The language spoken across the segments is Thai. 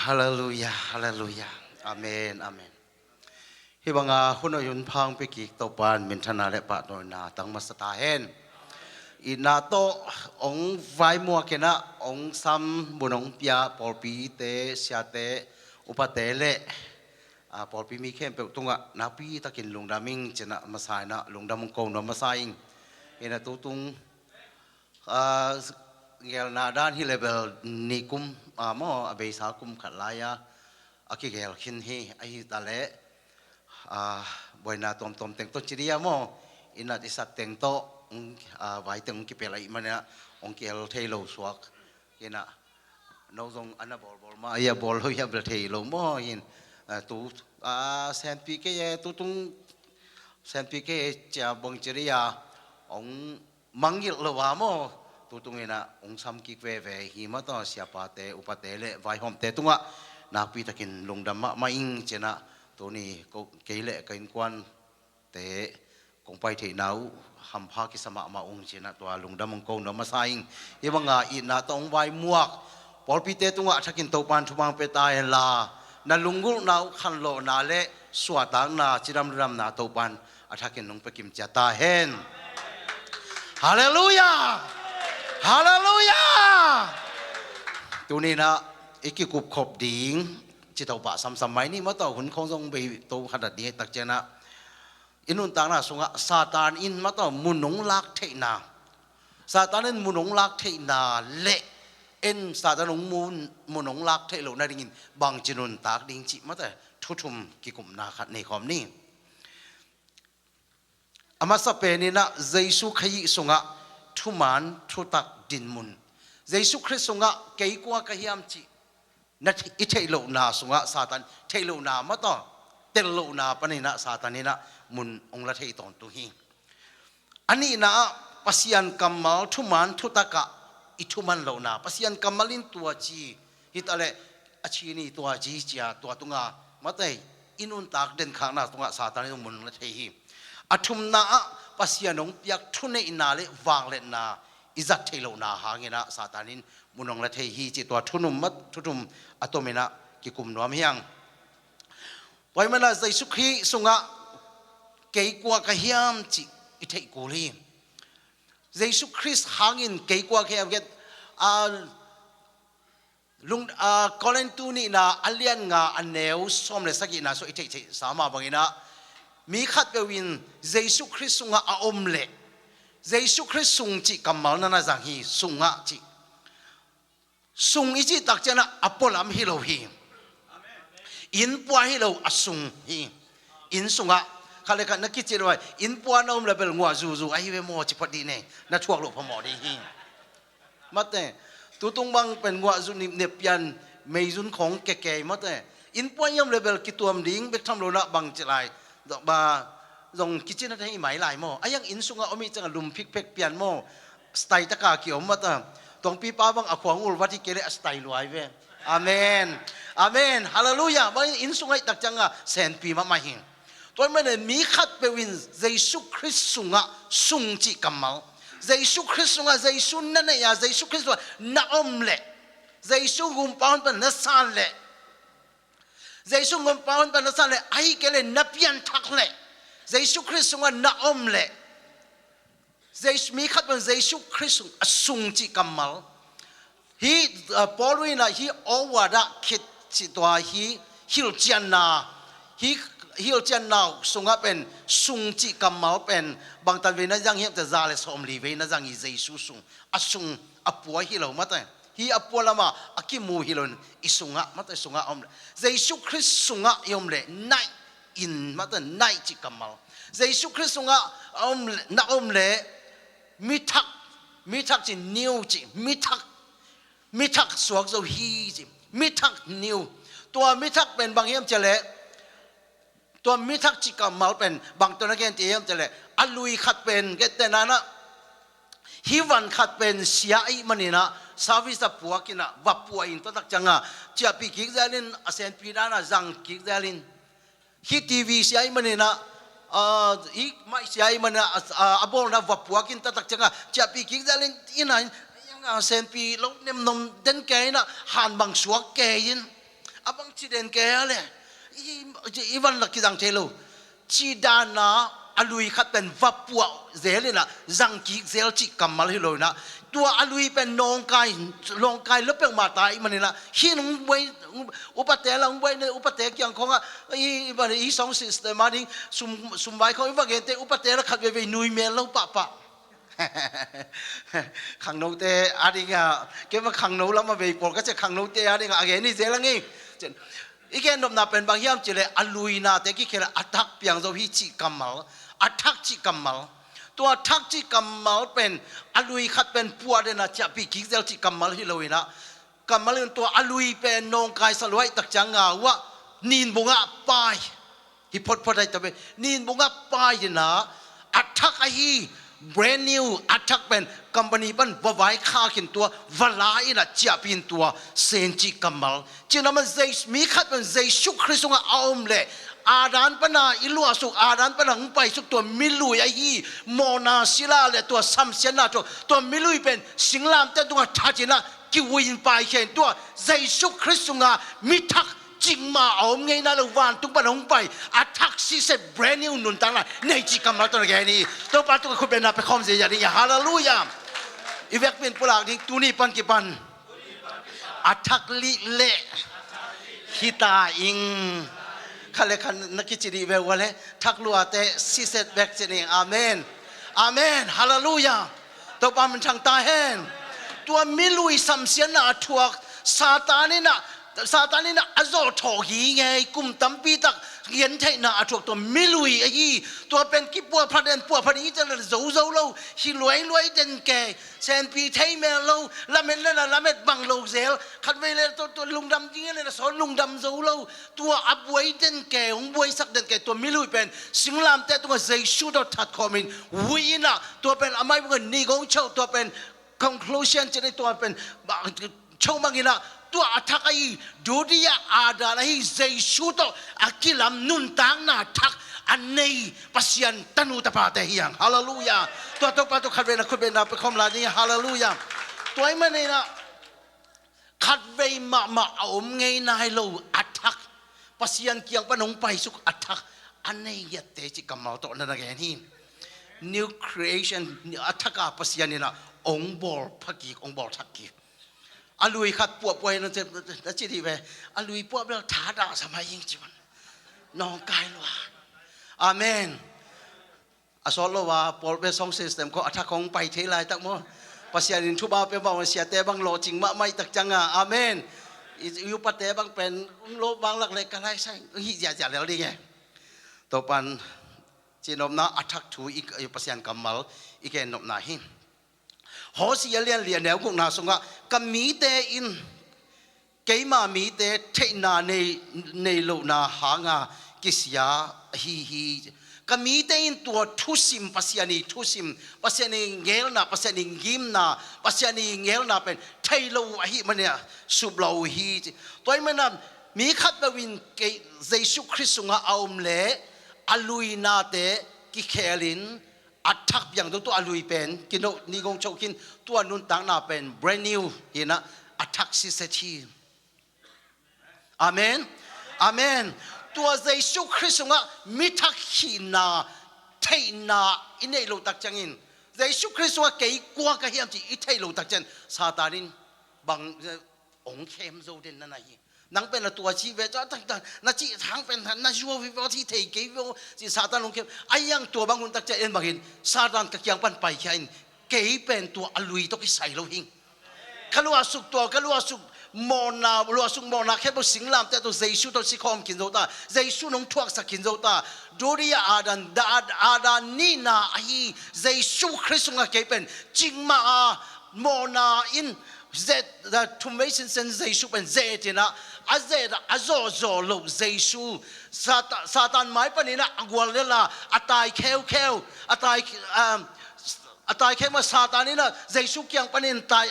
Hallelujah, hallelujah. Amen, amen. Hi banga huno yun phang pe ki to pan min thana le pa no na tang masata hen. Ina to ong vai mua kena ong sam bunong pia por pi te sia te upate le a por pi mi khem pe tunga na pi takin lungdaming chena masai na lungdam ko no masaing ina tu tung a ngel na dan hi level ni kum mo abe sa kum khalaya aki gel khin hi ai ta le buena tom tom teng to chiria mo ina ti sat teng to vai teng ki pelai mana ong kel thelo suak ina no zong ana bol bol ma ya bol ho ya bel thelo mo in tu sen pi ke ye tu tung sen pi ke cha bong chiria ong mangil lo wa mo tu tung ina ong sam ki ve ve hi ma to sia pa te upate le vai hom te tunga na pi takin lungdam ma ing chena tu ni ko ke le kain kwan te kong pai thei nau ham pha ki sama ma ong chena to lungdam ong ko no ma saing ye banga I na tong vai muak por pi te tunga thakin to pan thumang pe ta la na lungul nau khan lo na le swatang na chiram ram na to pan athakin nong pe kim cha ta hen hallelujah hallelujah tu ni na iki kup khop ding chi tau ba sam sam mai ni ma tau hun khong jong be to hadat ni tak chena inun tang na sunga satan in ma tau munong lak thei na satan in munong lak thei na le en satan ong munong lak thei lo na ding bang chinun tak ding chi ma ta thuthum ki kum na khat nei khom ni ama sa pe ni na jesu khai sunga thuman thutak din mun jesu christ sunga kei kwa ka hiam chi na I thei lo na sunga satan thei lo na ma to tel lo na panina satan ni na mun ong la thei ton tu hi ani na pasian kamal thuman thutaka I thuman lo na pasian kamalin tua chi hitale achi ni tua ji chia tua tunga matai inun tak den khang na tunga satan ni mun la thei hi athum na pasianong piak thune ina le wang le na izat thei lo na hangena satanin munong la thei hi chi tua thunum mat thutum atomena ki kum nom hiang poimana jesu khi sunga kei kwa ka hiam chi I thei ko li jesu christ hangin kei kwa ke get lung kolentu ni na alian nga aneu som le sakina so I thei sama bangina mi khat pe win jesu christ sunga a om le jesu christ sung chi kamal na na jang hi sunga chi sung I chi tak chana apolam hi lo hi in pua hi lo asung hi in sunga khale ka nakit chi roi in pua nom level ngwa zu ai we mo chi phadi ne na thuak lo phamo di hi mate tu tung bang pen ngwa zu ni pian mei jun khong ke mate in pua yam level ki tuam ding bek tham lo na bang chlai ba dong kitchen na hi mai lai mo ayang in sunga omi changa lum phik phek pian mo style ta ka ki om mata tong pi pa bang akhwang ul wati kele style luai ve amen amen hallelujah ba in sunga tak changa sen pi ma hi toy mane mi khat pe win jesu christ sunga sung chi kamal jesu christ sunga jesu na na ya jesu christ na om le jesu gum paun pa na san le jesu gum paun pa na san le ai kele na pian thak le jesu christ sunga na om le jesu mi khat ban jesu christ sung chi kamal hi polwina hi owada khit chi toa hi hil chianna hi hil chianna sunga pen sung chi kamal pen bang tan ve na jang hi ta za le som li ve na jang I jesu sung asung apua hi lo mata hi apua lama akimu hilon isunga mata sunga om jesu christ sunga yom le nai in mata nai chi kamal jesu christ sunga na om le mithak chi new chi mithak suak zo hi chi mithak new tua mithak pen bang yam chale tua mithak chi kamal pen bang to na gen ti yam chale alui khat pen get te na na hi wan khat pen sia I manina service puakina vapua in to tak changa chia pi ki zalin asen pi na jang ki zalin hi tv sia I manina I mai sia I mana abol na vapua kin ta tak changa chia pi ki zalin ina yang asen pi lo nem nom den ke na han bang suak ke yin abang ciden kaya le iwan laki dang celo cidana alui khat pen vapua zelina zangki zelchi kamal hilona tua alui pen nongkai lepeng mata imanina hinung boy upatela boy ne upate kyang khonga i song system mani sumbai khoi bagete upatela khatbe nui mel lo pa khang no te adinga kema khang no lama be por ka che khang no te adinga age ni zelangi igen nom na pen bang hiam chile alui na te ki khela athak piang zo hi chi kamal athak chi kamalตัวทักที่กำมัลเป็นอลุยขัดเป็นปัวเดนะจะปีกิเซลที่กำมัลฮิโลวินะกำมัลเป็นตัวอลุยเป็นนองกายสลวยตักจังงาว่านินบุงะปายฮิพอดได้แต่เป็นนินบุงะปายนะอัทักไอฮีแบรนด์นิวอัทักเป็นคัมพานีเป็นบวายค่าขินตัววลายนะจะปีนตัวเซนจิกำมัลจึงนั้นมันใจมีขัดเป็นใจชุกคริสต์งาอมเล่อาดานปนาอิลัวสุกอาดานปนังไปสุกตัวมิลุยไอฮีโมนาศิลาเลตัวซัมเซียนาตัวมิลุยเป็นสิงลามแต่ตัวทัจินะกิวินไปเห็นตัวใจสุคริสต์งามิทักจิงมาเอาไงนะเราวานตุปนังไปอาทักซิเซแบรนด์นิวนุนตังละในจิกรรมตัวแกนี่ตัวปาตัวคุณเป็นนับไปคอมเสียอย่างนี้ฮาเลลูยาอีเวกเป็นปุลากนี่ตัวนี้ปันกี่ปันอาทักลิเลฮิตาอิงขันเลยขันนักกิจดีเวลเลยทักลัวแต่ซีเซตแบกเจนิงอาเมนอาเมนฮาเลลูยาตัวปามันช่างตาเห็นตัวมิลุยสัมเสียนาทัวซาตานี่นะอโซทอหีไงกุมตัมปีตักเย็นไทยนาทัวตัวมิลุยไอ้ตัวเป็นกิปัวพระเดนปัวพระนี้จะโซโลฮิรวยเดนแกเซนปีไทยเมลโลละเม็ดเลยนะละเม็ดบังโลเซลขัดเวลตัวลุงดำจริงเลยนะสอนลุงดำโซโลตัวอับไว้เดนแกองบวยสักเดนแกตัวมิลุยเป็นสิงลามแต่ตัวเซชูดทัดคอมินวีน่ะตัวเป็นอไม่เงินนี่กงเช่าตัวเป็น conclusion จะได้ตัวเป็นเช่ามังกินะตัวอัฐกไอดูดีอาดาไอเซชูโตอากิลามนุนตังนาทักอันนี้ปัสยันตันุตปาเตหิยังฮาเลลูยาตัวปาตัวขัดเวนะคุณเป็นนับไปคอมลานี่ฮาเลลูยาตัวไอ้มันนี่นะขัดเวมาเอาไงนายโลอัฐกปัสยันเกียงปนงไปสุกอัฐกอันนี้ยัดเตจิกรรมเอาตัวนั่นแกนี่ new creation อัฐกาปัสยันนี่นะองบอลพักีองบอลทักกีอลุยขัดปวดป่วยนั่นจะจีดีไปอลุยปวดแล้วท้าด่าสมัยยิ่งจีวันน้องกายล้วนอาเมนอาสอลว่าปอลเป็นสองซิสเต็มก็อัฐของไปเทลายตักมั้งปัสยานินทุบาเป็นบางเสียแต่บางโลจริงไม่ตักจังอ่ะอาเมนอยู่ปัตเตบางเป็นโลบางหลักเล็กกันไรใช่อย่าแล้วดิไงต่อปันจีนอมนาอัฐถูอีกปัสยานกัมมัลอีกแกนอมนาหินหอเสียเลียนแนวกุนาสงะกัมมีเตอินเกมามีเตเทนาในโลนาหางากิสยาฮีกัมมีเตอินตัวทุสิมปัสยานีทุสิมปัสยานีเงลนาปัสยานีกิมนาปัสยานีเงลนาเป็นไทโลฮีมันเนี่ยสุบลาฮีตัวมันนั้นมีขัดบวินเกเยซูคริสต์งะเอามเลอลุยนาเตกิเคลินอัฐกอย่างตัวอลุยเป็นกินนิกงโชกินตัวนุนต่างนาเป็น brand new เห็นนะอัฐกซิเซชีอาเมนอาเมนตัวเยซูคริสต์งะมิทักขีนาเทนาอินเอโลตักจังอินเยซูคริสต์งะเกี่ยกว่ากับเฮียมจีอิเทโลตักจังซาตานินบังองเข้มโซเดนนั่นไงนังเป็นตัวชีเวจ้าต่างๆนักจีทางเป็นนักชัววิวัฒน์ที่เทกิวจีซาตานลงเข้มไอ้ยังตัวบางคนตักจะเอ็นบางหินซาตานกับยังปันไปแค่อินเกี่ยเป็นตัวอลุยต้องกิใส่เราหิงกลัวสุกตัวกลัวสุกมอนาลัวสุกมอนาแค่บอกสิงลามแต่ตัวเยซูตัวสิคอมกินโจตาเยซูน้องทวกสักกินโจตาดูดิอาดันนี่นาไอ้เยซูคริสต์งะเกี่ยเป็นจริงมามอนาอินthe Tomation sense Jesuเป็นเจตินะอาเจดอาโจโลเยซูซาตานไม่ปนินะกวลเลล่ะอัตายเคลอัตายเคมาซาตานนี่นะเยซูเกียงปนินตาย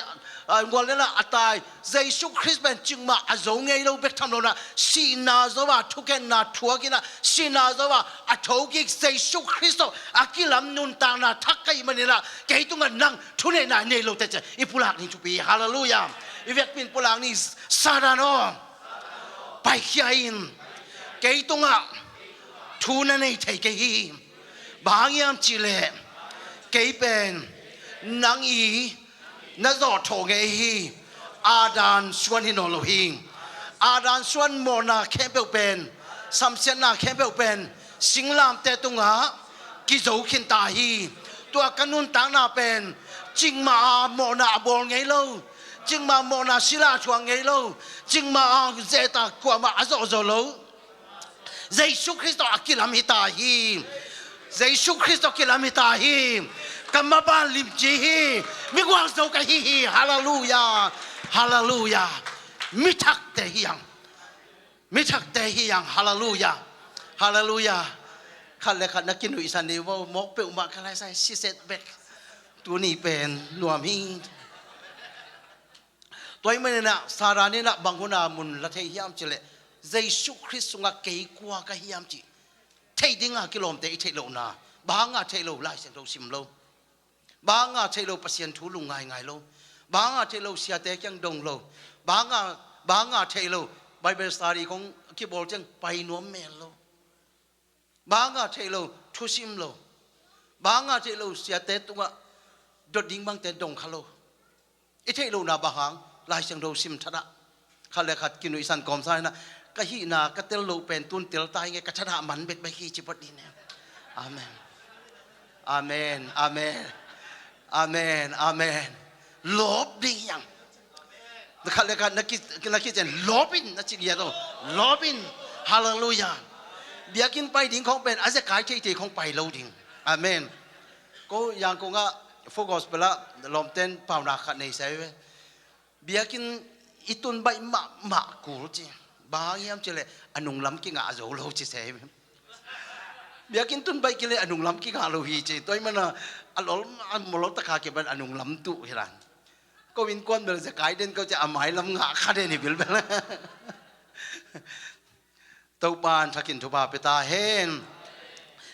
กวลเลล่ะอัตายเยซูคริสต์เป็นจึงมาอาโจไงเราเบกทำเรานะสีนาโจว่าทุกแกนาทัวกินะสีนาโจว่าอัฐกิเยซูคริสต์อากิลามนุนตางนาทักไกมันนี่ละเกี่ยตุงันนั่งทุเรศในโลกแต่จะอีปุลักนี่ทุปีฮาเลลูยาอีเวกปินปุลักนี่ซาดานอ ไปเขียนเกยตงอ่ะทูนั่นเองเทเกยบางยามจิเลเกยเป็นนางอีนั่นจอดโถเกยอาดานชวนหินโลหิงอาดานชวนโมนาแค่เป็นสัมเสนาแค่เป็นสิงลามแต่ตงอ่ะกิโจขินตาฮีตัวกันนุนต่างนาเป็นจิงมาโมนาบอลไงเล่าจิงมาโมนาศิลาชวงไงเล่าจิงมาเจตากว่ามาอาโซโลเยซูคริสต์อักิลามิตาฮีเยซูคริสต์อักิลามิตาฮีกัมมาบาลิมจีฮีมิกวางโซกะฮีฮาเลลูยาฮาเลลูยามิทักเตฮียังมิทักเตฮียังฮาเลลูยาฮาเลลูยาขันเลยขันนักกินอุยสันนี่ว่ามกเปิลมาขันไรใส่ซิเซตเบกตัวนี้เป็นนัวมีตัวนี้เนี่ยนะสารานี่นะบางคนมุนละเทียมจิเลเยซูคริสต์งะเกยกว่าก็เฮียมจิเทดิงะกิโลมเตอิเทโลนาบางะเทโลไล่เสียงโลซิมโลบางะเทโลเปอร์เซ็นต์ทุลุงไงโลบางะเทโลเสียเตยังดงโลบางะเทโลไบเบิลสตารีของคิบอลจังไปนัวเมลโลบางะเทโลทุซิมโลบางะเทโลเสียเตตุงะดดดิ้งบางเตดงคาโลอิเทโลนาบางไล่เสียงโลซิมทนะขันเลยขัดกินอุยสันกอมไซนะก็ฮีนาก็เตลโลเป็นตุนเตลตายไงก็ชนะมันเบ็ดไปฮีจิปดีเนี่ยอาเมนอาเมนอาเมนอาเมนอาเมนลบดียังขันเลยขัดนักกิจเจนลบินนักจิตยาโตลบินฮาเลลูยาเบียกินไปดิ้งของเป็นอาจจะขายเฉยๆของไปโลดิ้งอาเมนก็ยังคงอ่ะโฟกัสไปละลมเต้นเป่าหนักขัดในเซเว่เบียกินอิตุนใบมะกูจีบางยามเจเลอนุงลำกิงอาโจโลจีเซมเบียกินตุนใบกิเลอนุงลำกิงอาโลฮีจีตัวมันอ่ะอารมณ์มรดกขาเก็บเป็นอนุงลำตุฮิรันก็วินก้นเบลจะกายเด่นก็จะอามายลำงาคาเดนิบิลเบลตัวปานทักินทุบาเปตาเฮน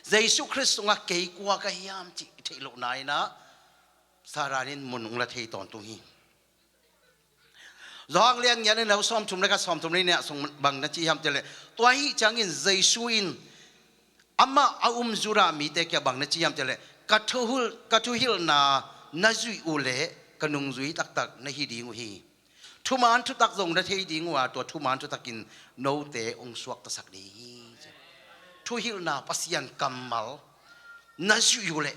เยซูคริสต์งะเกยกัวกะยามจีเทโลนายนะสารานินมุนุงละเทตอนตุฮีร้องเลี้ยงยันเนี่ยเราซ้อมทุ่มแล้วก็ซ้อมทุ่มนี้เนี่ยส่งบังนัจีฮัมเจเลตัวฮีจังอินเจสุอินอามาอาจุรามีแต่แค่บังนัจีฮัมเจเลกัตุฮิลนาจุยอุเลกันุงจุยตักในฮีดิงฮีทุมานทุตักส่งในฮีดิงว่าตัวทุมานทุตักินโนเตองสวกตสักดีทุฮิลนาปัสยันกัมมัลนาจุยอุเล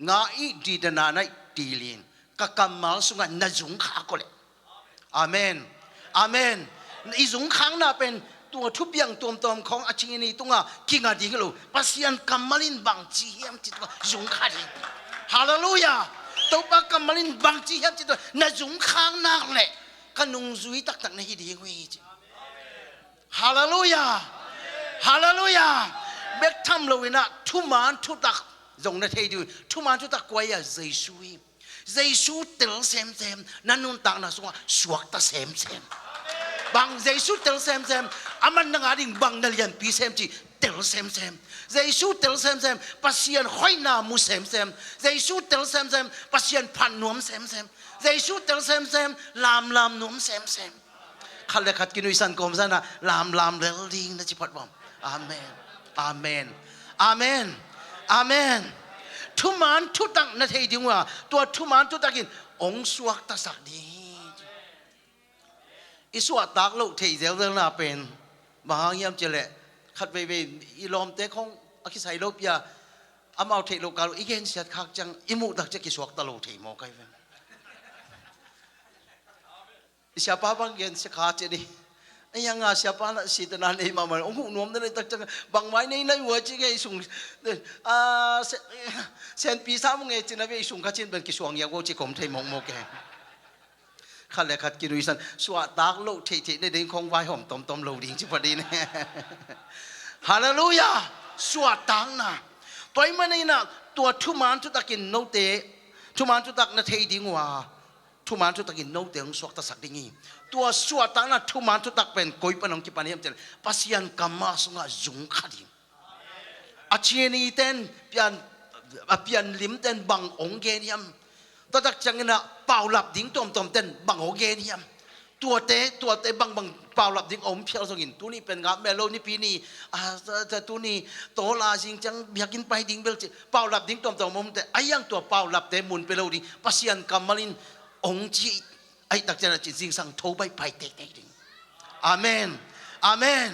งาอีดีดนาในตีลินกักัมมัลสุงนาจุงขาโกเลอาเมนอาเมนอีสงครั้งน่ะเป็นตัวทุบยังตัวตอมของอาชินีตัวกิงอาดีกลูปัสยันกัมมาลินบังจีเฮียมจิตตัวสงครั้งฮาเลลูยาตัวปากกัมมาลินบังจีเฮียมจิตตัวน่ะสงครั้งนักแหละกันนุงซุยตักในฮีดีกุยจิฮาเลลูยาฮาเลลูยาเบกทำเราวินะทุมานทุตักจงในเทดูทุมานทุตักกวยเยซูเยซูเตลเซมนั่นนุ่นต่างนะสวะสวกตาเซมบางเยซูเตลเซมอามันนังอาดิ่งบางนั่นยันปีเซมจีเตลเซมเยซูเตลเซมปัสยันห้อยนามุเซมเยซูเตลเซมปัสยันพันนวมเซมเยซูเตลเซมลามนวมเซมขัดเลยขัดกินวิสันกรมซะนะลามเรลดิ้งนะจิพัดบอมอาเมนอาเมนอาเมนอาเมนทุมานทุตักนาทีดีว่าตัวทุมานทุตักินองสวกตสักดีอิสวะตักโลกที่เจ้าเรื่องน่าเป็นบางยามเจเลขัดไปอีลอมเตะของอคิสัยโลบยาอามาเทโลกาลอีเกนเสียดคักจังอิมุตักจะกิสวกตโลที่มอไกเวนsiapa bang gen sekat jadi yang siapa nak si tenan ni mama ongku nom dan tak tak bang mai ni nai wajib ke isung sen pisah mung ecin abi isung kacin ben kisuang ya wajib kom thai mong keขัดเลยขัดกินวิสันสวดตากโลกที่ในเด้งคงไว้หอมต้มโลดิ้งจิพอดีเนี่ยฮาเลลูยาสวดตังนะตัวมันนี่นะตัวทุมานทุตักินโนเตทุมานทุตักนาเทดิ้งว่าทุมานทุตักินโนเตองสวดตสักดิ้งตัวสวดตังนะทุมานทุตักเป็นกุยปนองกิปานิยมเจริญปัสยันกัมมาสุงะจุงขัดิอาเชนีเต้นเปียนลิมเต้นบังองเกนิยมตักจังนะเป่าหลับดิ้งต้มเต้นบังโอเกนิยมตัวเตบัง เป่าหลับดิ้งอมเพียวสกินตัวนี้เป็นงาแม่โลนี่ปีนี้แต่ตัวนี้โตลาจริงจังอยากกินไปดิ้งเบลจิเป่าหลับดิ้งตอมมุมแต่ไอ้ยังตัวเป่าหลับแต่มุนไปโลดิ้งปัสยันกำมลินองจีไอ้ตักเจนจิตจริงสั่งโทไปเตะดิ้งอาเมนอาเมน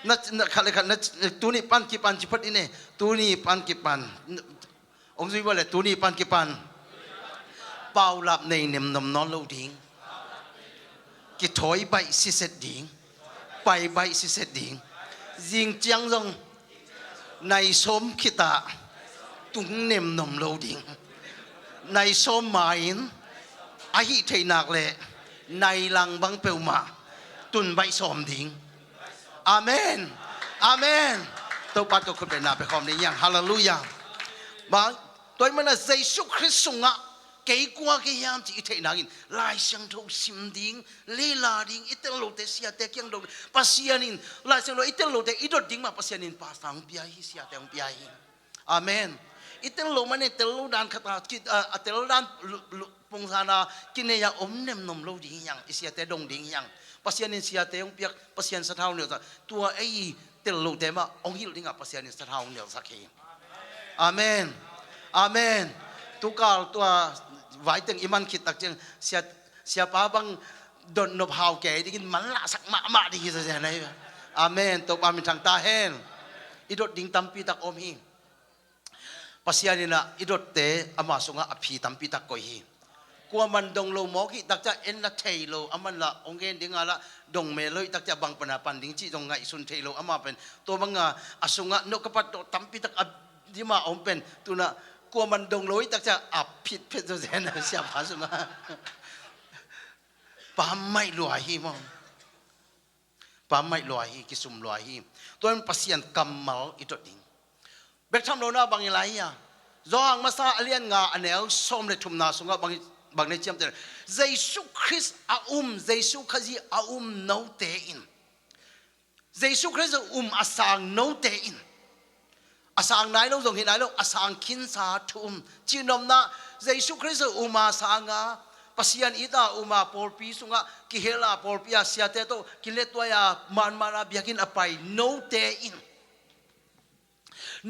นัดขัดเลยขัดนัดตัวนี้ปันกี่ปันจิพัดนี่ตัวนี้ปันกี่ปันองค์สุว่าเลยตัวนี้ปันกี่ปันเป่าหลับในเนมนมนอนโลดิ้งกิถอยใบสิเสดิ้งไปใบสิเสดิ้งยิงจังจงในสมขิตาตุงเนมนมโลดิ้งในสมหมายอาหิเทนักเล่ในลังบังเปลมาตุนใบสมดิ้งอาเมนอาเมนตัวปัดก็คุณเป็นนาไปคอมนี้ยังฮาเลลูยาบางตัวมันน่ะเยซูคริสต์สุงะเกี่ยวกับยามที่อิเทนักินลายเสียงทุกสิมดิ้งลีลาดิ้งอิเตลโลเตเสียเตเกียงโลปัสยานินลายเสียงโลอิเตลโลเตอิดดิ้งมาปัสยานินปัสสังเปียฮิเสียเตงเปียฮิอาเมนอิเตลโลมันเนี่ยเตลโลดานขตากิเตลโลดานปงซานากินเนี่ยอมเนมนมโลดิ้งยังอิเสียเตดงดิ้งยังปัสยานินเสียเตงเปียปัสยานสะเท้าเนี่ยตัวไอ้เตลโลเตมาองฮิลดิ้งปัสยานินสะเท้าเนี่ยสักทีอาเมนอาเมนตุกาลตัวไว้ถึงอิมันคิดตักจึงเสียป้าบังดนนบหาวแก่ที่กินมันละสักมาดีที่สุดเลยนะอาเมนตัวปามินทางตาเฮนอิดดิ้งตัมปีตักอมฮีปัสยานินะอิดเตอามาสุงะอภิตัมปีตักกอยฮีกลัวมันดงโลมอกิตักจะเอ็นละเทโลอามันละองเกนดิ้งละดงเมลอยตักจะบังปนาปันดิ้งจีดงไงสุนเทโลอามาเป็นตัวบังอาสุงะนกกระปัดตัมปีตักที่มาอมเป็นตัวน่ะกลัวมันดงลอยตักจะอับผิดตัวเองนะเสียภาษาปามไม่ลอยฮีมั้งปามไม่ลอยฮีกิสุมลอยฮีตัวนั้นปัสยันกำมัลอิตดิ้งเบกทำโลน่าบางอย่างอ่ะจางมาซาเลียนงาอันเนลส้มเลยทุ่มนาสุงะบางในเจียมเตอร์เยซูคริสต์เยซูคริสต์โนเตอินเยซูคริสต์อาสังโนเตอินอาสังไหนเราส่งเห็นไหนเราอาสังขินสาธุมจีนอมนะเยซูคริสต์มาสังะปัสยันอิตามาปอลปีสุงะกิเฮลาปอลปีอาเซียเตโตกิเลตัวยามันมาราบิยกินอภัยโนเตอิน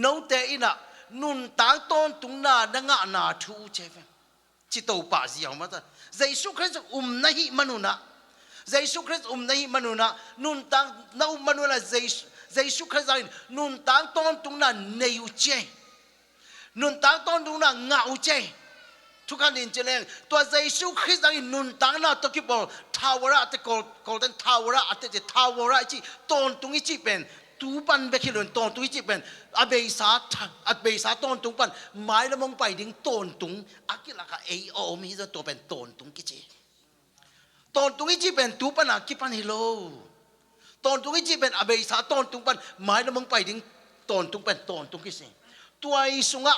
โนเตอินะนุนตางต้นตุงนาดังนาทูเจฟจิตโตปาเสียวมาตาเยซูคริสต์นะฮิมนุนะเยซูคริสต์นะฮิมนุนะนุนตางนาอุมนุนะเยซูคริสต์นุนตางต้นตุงนาเนยุเจนุนตางต้นตุงนางาอุเจทุกการดินเจริญตัวเยซูคริสต์นุนตางนาตะกิบอลทาวระตะกอลเดนทาวระตะเจทาวระจีต้นตุงอิจิเป็นตูปันเบคิลนต้นตุงอิจิเป็นอเบสาต้นตุงปันไม้ละมงไปดิ้งต้นตุงอากิลักเอโอมีจะตัวเป็นต้นตุงกิจิต้นตุงอิจิเป็นตูปันอากิปันฮิโลต้นตุงอิจิเป็นอเบสาต้นตุงปันไม้ละมงไปดิ้งต้นตุงเป็นต้นตุงกิจิตัวไอสุงะ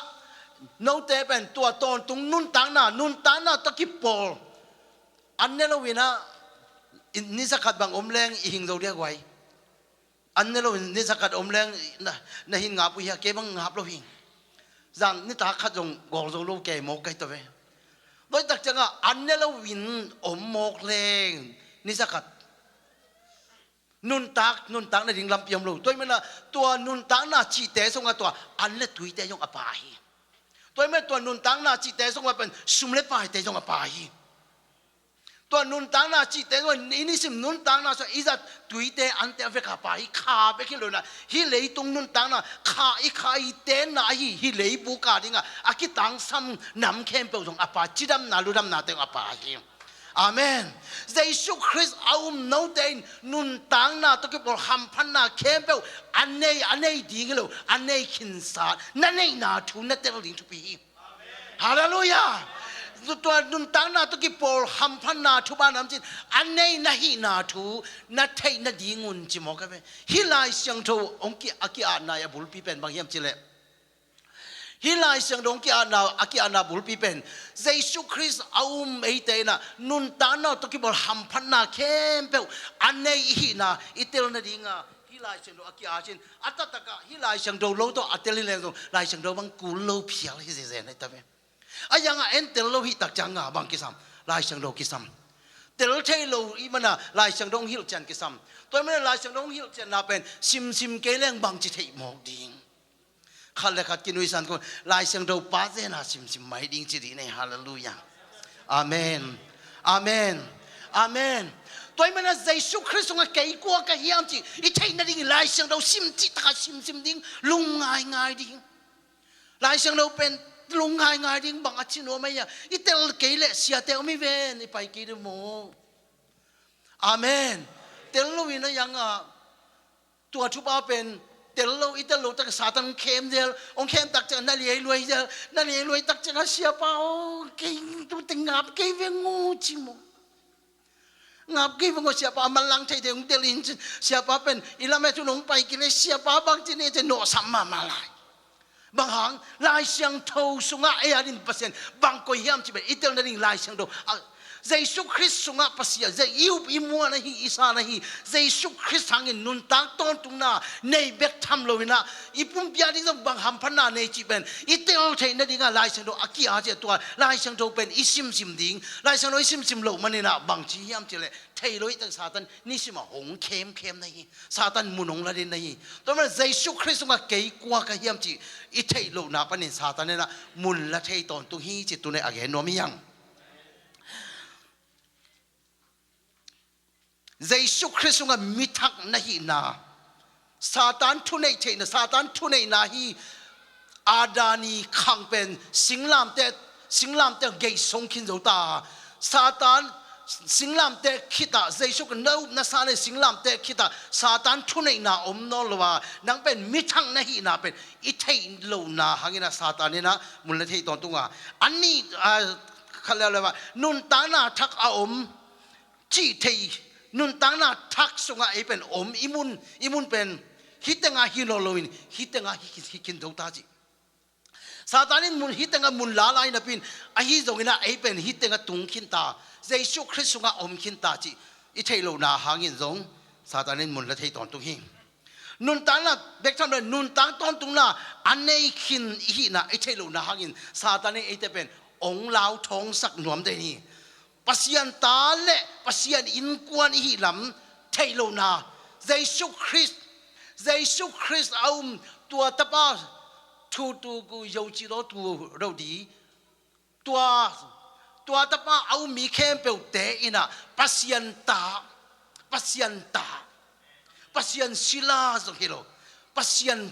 โนเตเป็นตัวต้นตุงนุนตางนาตะกิปอลอันเนลวินะนิสกัดบางอมแรงอิงเราเรียกไว้อันนี้เรานิสกัดอมแรงนะหินงับวิหารเก็บังงับเราหิงจังนี่ตาขัดจงกอลจงลูกแก่หมกไก่ตัวเองโดยตักจังอันนี้เราวินอมหมกแรงนิสกัดนุนตักในดิ่งลำเปียมลูกตัวมันละตัวนุนตักน่าจีเตส่งกับตัวอันนี้ตุยเตยงอภัยตัวมันตัวนุนตักน่าจีเตส่งกับเป็นสุมเล็บไปเตยงอภัยตัวนุนตังนาจีเตว่านี่สินุนตังนาส่วนอีจัดตุยเตอันเตอเวกาไปขาไปคิดเลยนะฮิเลยตรงนุนตังนาขาอีเตนาฮิเลยบุกาดิงะอากิตังซ้ำนำเข้มเปล่าตรงอภัยจิดำนาลุดำนาเตงอภัยอาเมนเยซูคริสต์โนเตนนุนตังนาตะกี้บอกฮัมพันนาเข้มเปล่าอันนี้ดีกันเลยอันนี้ขินสานั่นนาทูนั่นเตลิงทุกปีฮาเลลูยาตัวนุนตังนาตุกิปอลฮัมพันนาทุบาน้ำจินอันนี้นาฮีนาทูนาเทนาดีงุนจิมอกกันฮิลายเสียงโทองกี้อากิอาณายบุลปีเป็นบางอย่างจิเลฮิลายเสียงดงกี้อาณาอากิอาณาบุลปีเป็นเยซูคริสต์เอเตนะนุนตังนาตุกิปอลฮัมพันนาเข้มเปลอันนี้ฮีนาอิเตลนาดีงาฮิลายเสียงดงอากิอาจินอัตตะกะฮิลายเสียงดงโลโตอัตเตลิเลงดงลายเสียงดงบังกูโลเพียลฮิเซนให้ตาเวอายังเอ็นเตลโลหิตักจังบางกิสัมลายเสียงโลกิสัมเต เตลเทโลอีมันน่ะลายเสียงดงฮิลจันกิซัมตัวมันลายเสียงดงฮิลจันน่ะเป็นซิมเกลงบังจิตให้หมอกดิ่งขัดเลยขัดกินวิสันก็ลายเสียงดงป้าเจน่ะซิมไม่ดิ่งจิตในฮาเลลูยาอาเมนอาเมนอาเมนตัวมันน่ะเยซูคริสต์งะเกี่ยกว่ากับเฮียมจีอีเทนดิ่งลายเสียงดงซิมจิตหาซิมดิ่งลุงง่ายดิ่งลายเสียงดงเป็นลุงง่ายดิ่งบางอาชิโนไม่ยาอีเตลเกลเสียเตลไม่เวนอีไปกี่ดูโมอาเมนเตลโลวินะยังอ่ะตัวทุบอาเป็นเตลโลอีเตลโลตักซาตันเข้มเดลองเข้มตักจังนั่นเลยรวยเดลนั่นเลยรวยตักจังเสียเปล่าเก่งตัวติงับเก่งเวงูจิโมงับเก่งเวงูเสียเปล่ามันลังเทเดงเตลินเสียเปล่าเป็นอีละแม่ทุนงไปกินเลยเสียเปล่าบางทีนี่จะโนสัมมาลายบางหางลายเสียงโทสุงะเอรินเปอร์เซ็นต์บางก็ยามจีเป็นอีเตลนั่นลายเสียงโทเยซูคริสต์สุงะปัสยาเจยิวอิมัวนะฮีอิสานะฮีเยซูคริสต์หางินนุนตังต้นตุงนาในเบกทำโลวินะอีปุ่มพิจารณาบางหำพันนาในจีเป็นอีเตลเทนนั่นดิ่งลายเสียงโทอากิอาเจตัวลายเสียงโทเป็นอิซิมดิ่งลายเสียงโทอิซิมโลมันนี่นะบางทียามจีเลยเทโลอิตังซาตันนี่สิมาหงเข้มนะฮีซาตันมุนงละดินนะฮีตัวมันเยซูคริสต์สุงะเกี่ยกว่ากับยามจีอีเทโลนาปนินซาตันเนี่ยนะมุนละเทตอนตุฮีจิตุเนอเกนโนมิยังเยซูคริสต์งะมิทักนะฮีนาซาตานทุเนเทนะซาตานทุเนนาฮีอาดานีขังเป็นสิงลามแต่เกยสงขินโจตาซาตานสิงลามแต่คิดาเยซูกันนู้นัสาเลสิงลามแต่คิดาซาตานทุเนนาอมนอลวานังเป็นมิทักนะฮีนาเป็นอิเทนโลนาหางินะซาตานเนี่ยนะมุลเลเทตอนตุงะอันนี้เขาเรียกอะไรว่านุนตานาทักอาอมจีเทนุนตังนาทักสุงะไอเป็นอมอิมุนเป็นฮิตงาฮิโนโลวินฮิตงาฮิกินดูตาจิซาตานินมุนฮิตงามุนลาลายนะปินไอฮิจงอินะไอเป็นฮิตงาตุงขินตาเยซูคริสต์สุงะอมขินตาจิอิเทโลนาหางินจงซาตานินมุนละเทตอนตุงหินุนตังนาเบกทำเลยนุนตังตอนตุงนาอันในขินอินะอิเทโลนาหางินซาตานินไอจะเป็นองลาวทองสักหนวมเดนี่ปัสยันตาเละปัสยันอินกวนอีลำเทโลนาเยซูคริสต์เอาตัวตะป้าทูกูยาวจีโร่ตัวเราดีตัวตะป้าเอามีเข้มเปลวเตอินะปัสยันศิลาสกิโลปัสยัน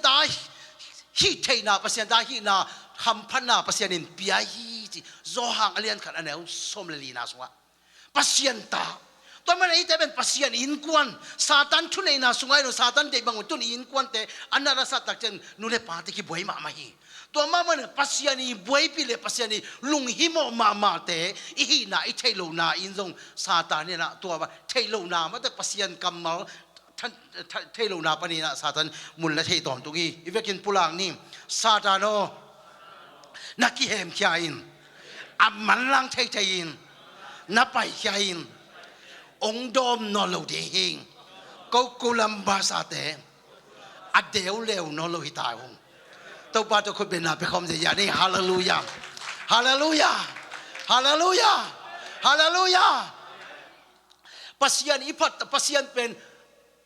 ตาฮีเทนาปัสยันตาฮีนาคำพันนาปัสยันินปียฮีโซฮังอเลียนขันอันเอวสมเลลีนาสวะปัสยันตาตัวมันไอ้แต่เป็นปัสยันอินกวนซาตันทุนไอ้นาสุงไอ้โนซาตันเด็กบางคนตุนอินกวนแต่อันนั้นสัตว์ตักจังนู่นเลยปาติกิบวยมาฮีตัวมันปัสยันอีบวยปีเลยปัสยันอีลุงหิโมมาแต่อีฮีนาอีเทโลนาอินซงซาตานเนี่ยนะตัวว่าเทโลนามันแต่ปัสยันกัมมัลเทโลนาปนีนะซาตันมุนละเทตอนตุกี้อีเวกินปุลังนี่ซาตานโนนักกิเฮมขี้อินอับมันลังเทยินนับไปขี้อินองดอมนอลดีหิงก็กุลัมบาสาเตอเดวเลวนอลหิตายงตัวป้าตัวคนเป็นนาไปคอมเสียนี่ฮาเลลูยาฮาเลลูยาฮาเลลูยาฮาเลลูยาปัสยันอีพัดปัสยันเป็น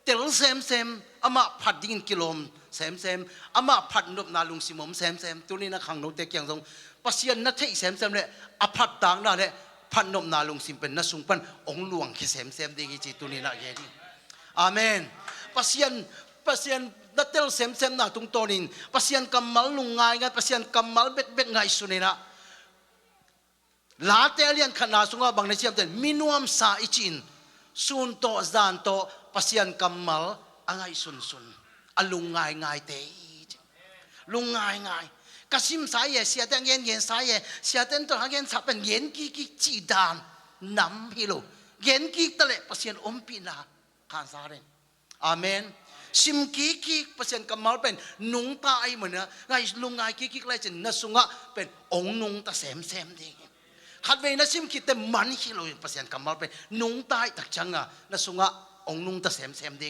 เตลเซมอามาพัดดินกิโลมเซมอามาพัดนบนาลุงสิมมเซมตัวนี้นะขังโนเตกยังทรงปัสยันนัทเทเซมเลยอพัดต่างนั่นแหละพันนบนาลุงสิมเป็นนัสุงปันองหลวงแค่เซมดีกิจิตัวนี้นะแค่นี้อาเมนปัสยันนัทเตลเซมนะตรงตัวนี้ปัสยันกำมัลลุงง่ายกันปัสยันกำมัลเบ็ดง่ายสุดนี่นะลาเตเลียนขนาดสุงบางในเชียมเต็นมินวมสาอิจินซุนโตจานโตปัสยันกำมัลง่ายสุนอลุงง่ายเตลุงง่ายกสิมสายเสียแต่เย็นสายเสียแต่ตัวเย็นสับเป็นเย็นกี่จีดานน้ำฮิโลเย็นกี่ตะเละปัสยันอมปีนาขานสาเรนอาเมนชิมกี่ปัสยันกำมัลเป็นนุงตาไอเหมือนนะไงลุงง่ายกี่ไรจะนัสุงะเป็นองนุงตาเซมดีขัดเวนัสิมคิดแต่มันฮิโลปัสยันกำมัลเป็นนุงตาตักจังนัสุงะองนุงตาเซมดี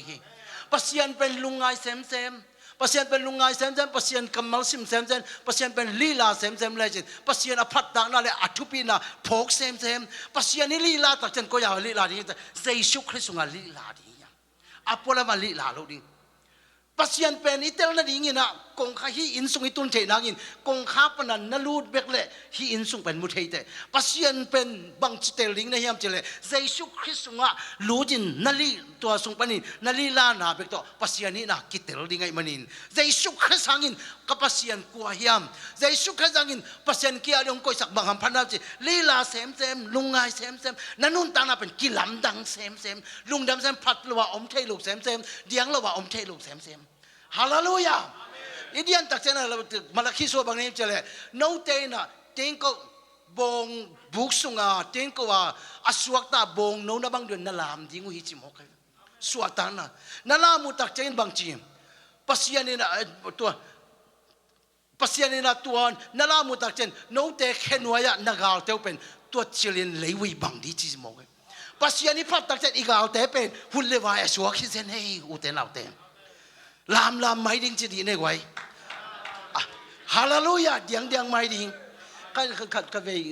ปัสยันเป็นลุงง่ายเซมปั pasien pen lungai sem pasien kamal sim sem pasien pen lila sem le chen pasien aphat dak na le athupi na phok sem pasien ni lila tak chen ko ya lila ni Jesus Christ nga lila ni apola ma lila lo ding pasien pen itel na ding ina kong kha hi insung itun the nangin kong kha panan na lut bek le hi insung pen mu thei te pasien pen bang chitel ling na hiam chele Jesus Christ nga lujin nali to sung panin nali la na bek to pasien ni na kitel ding ai manin Jesus Christ hangin ka pasien kwa hiam Jesus Christ hangin pasien kia dong koi sak bang ham phanap chi lila sem lungai sem nanun ta na pen kilam dang sem lungdam sem phat lo wa om thei lu sem diang lo wa om thei lu sem Hallelujah. Idian tak chena malaki so bang ni chele no te na tengko bong buksunga tengko wa aswak ta bong no na bang dun nalam dingu hi chim hokai suatan na nalamu tak chen bang chim pasian na tuan nalamu tak chen no te khenwaya nagal te pen to chilin lewi bang di chi mo kai pasian ni phat tak chen igal te pen hulewa aswak hi chen hei uten autem làm mai ding chỉ đi này quay hallelujah diang mai ding cái về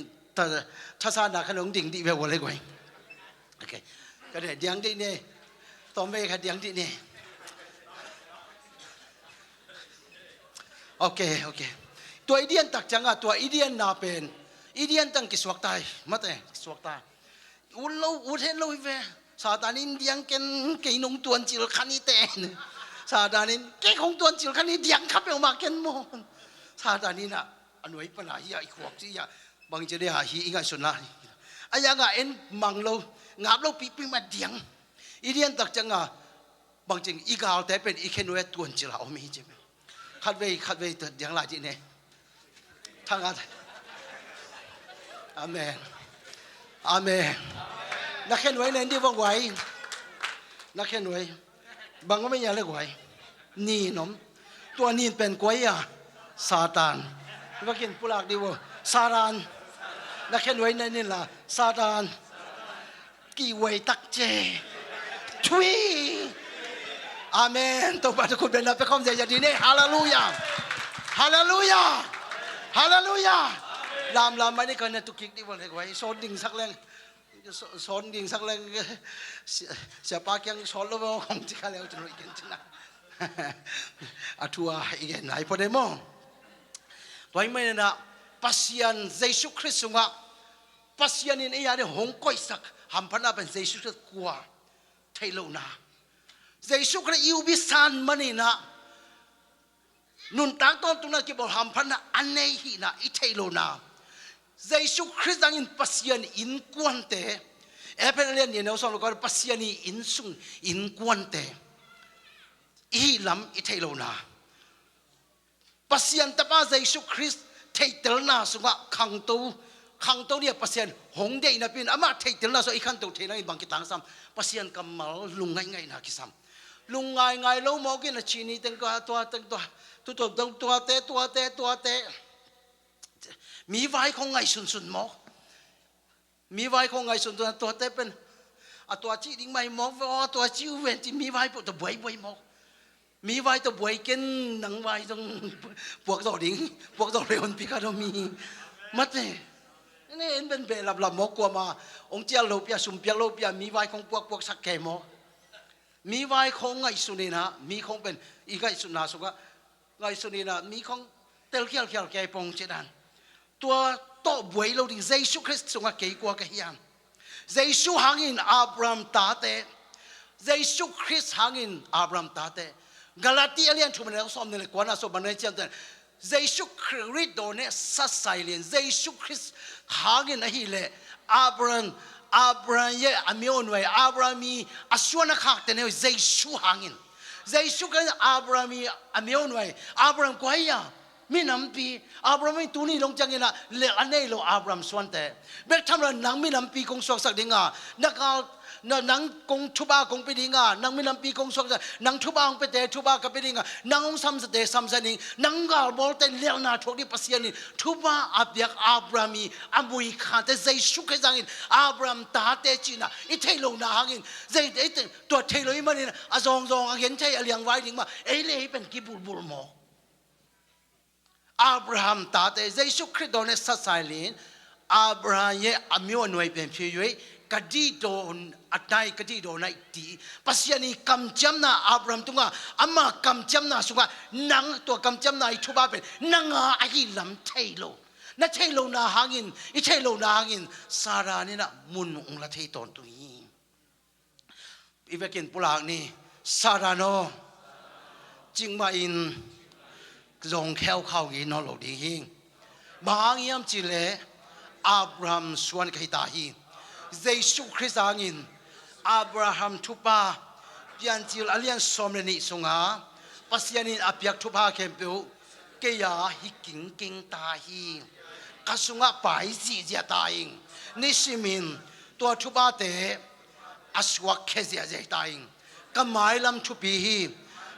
ta sa na cái ông ding đi về quay quay ok cái này diang đi nè tóm về cái diang đi nè ok tuổi điên tắc chẳng à tuổi điên na pen điên tăng cái suak tai mất này suak tai u hết lâu về sa ta nín diang cái nông tuần chỉ là khăn đi tên 사다닌 개공돈 질칸이 디앙카병 막겠모 사다니나 안왜 이쁘나이야 이국지야 방제리야 이가 손나 아야가 엔 망로 납로 삐삐마 디앙 이리안 딱장아 방징 이가 대변 이케노에 돈질라 오미지 갓웨이 디앙라지네 탕아 아멘 나켄웨이 낸디 방와이 나켄웨이 bangไม่ยาเลยกวยนี่น้องตัวนี้เป็นกวยซาตานว่ากินปุลากดีวะซาตานนักเขียนไว้ในนี่ล่ะซาตานกี่เวตักเจทุยอาเมนตัวปัจจุบันเป็นนับไปคำเสียดีเนี่ยฮาเลลูยาลามไม่ได้กันนะตุกิกดีวะเลยกวยโซนดิ่งสักแรง손 딩삭랭 시아파경 솔로모 공지가래요 저 이겐지나 아투아 이게 나이 포데모 도이메나 파시안 예수 그리스도가 파시안인 이야데 홍코이삭 한판나 벤 예수 그리스도 구아 테일로나 예수 그리스도 유비산 마니나 눈 땅돈 තු나 기볼 한판나 안내히나 이 테일로나 Jesus Christ angin pasian in kuante epelian ni nauson lokar pasiani insung in kuante ilam itailona pasian tapa Jesus Christ taitelna sunga khangto dia pasian hongde ina pin ama taitelna so ikan to thena bang kitang sam pasian kamal lungai na kisam lungai lo mo kin chini teng to teมีไว้คงไงสุนหมอมีไว้คงไงสุนตัวเต้เป็นตัวจีดิ้งไม่หมอตัวจิวเวนที่มีไว้พวกตัวบวยหมอมีไว้ตัวบวยเก่งหนังไว้ตรงพวกตัวดิ้งพวกตัวเรวันพิฆาตมีมัดเนี่ยนี่เอ็นเป็นเบลับหมอกลัวมาองค์เจ้าโลปียสุมเปียโลปียมีไว้ของพวกสักแก่หมอมีไว้คงไงสุนีนะมีคงเป็นอีกไงสุนาสุกะไงสุนีนะมีคงเตลเขียวแก่ปงเจดันตัวโตบวยเราดิเยซูคริสต์ทรงเกี่ยวกับเฮียนเยซูหางินอับรามตาเตเยซูคริสต์หางินอับรามตาเตกาลาติเลียนทุกมันเราสอนในกวนอาสบันในเจ้าเตเยซูคริสต์โดนเนี่ยสัตย์ไซเลียนเยซูคริสต์หางินอะไรเลยอับรามเย่อเมริกันอับรามมีอาชวนักขัดแต่เนี่ยเยซูหางินเยซูคริสต์อับรามมีอเมริกันอับรามกวยยามีน้ำปีอับรามมีตัวนี้ลงจังเงินเล็กอันนี้เราอับรามส่วนแต่เมื่อทำเราหนังมีน้ำปีคงสวกสักดิ่งนัก นังกงทุบากงไปดิงานังมิลำปีกงสวงนังทุบางไปเตะทุบากับไปดิงานังองซัมสเตซัมสนิงนังกาลบอลเตเลียนาทกดิปัสยานิทุบาอับยักอับรามีอัมุยขาเตใจสุขจังอินอับรามตาเตจินะอิเทโลนาหังอินใจตัวเทโลอิมันนี่อาซองเห็นใจเลียงไว้ดิงมาเลยเป็นกิบุลบุลโมอับราฮัมตาเตใจสุขคริสโตเนสัสไซลินอับราฮัมเยอมิวหน่วยเป็นพิยุยกดีโดนอัตไนกดีโดนไอตีปัสยานีกำจำนาอับราฮัมตุงะอาม่ากำจำนาสุกะนังตัวกำจำนาอิทุบาเป็นนังอาฮิลำเทโลนั่นเทโลนาหางินอิเทโลนาหางินสารานี่นะมุนองละเทตอนตุยอีเวกินปุลากนี่สาราโนจิงมาอินจงแควเข้ากินนอโลดีหิงบางยามจิเลอับราฮัมสวนกิตาหิเยซูคริสต์อางินอับราฮัมทุบาเปียนจิลอาเลียนสมเรนิสงาปัสยานินอับยักทุบาเข้มเปียวเกียฮิกิงตาหิกสุงะไปจีเจตายิงนิสิมินตัวทุบาเตอสวักเคเจเจตายิงกำไมลำทุบีฮี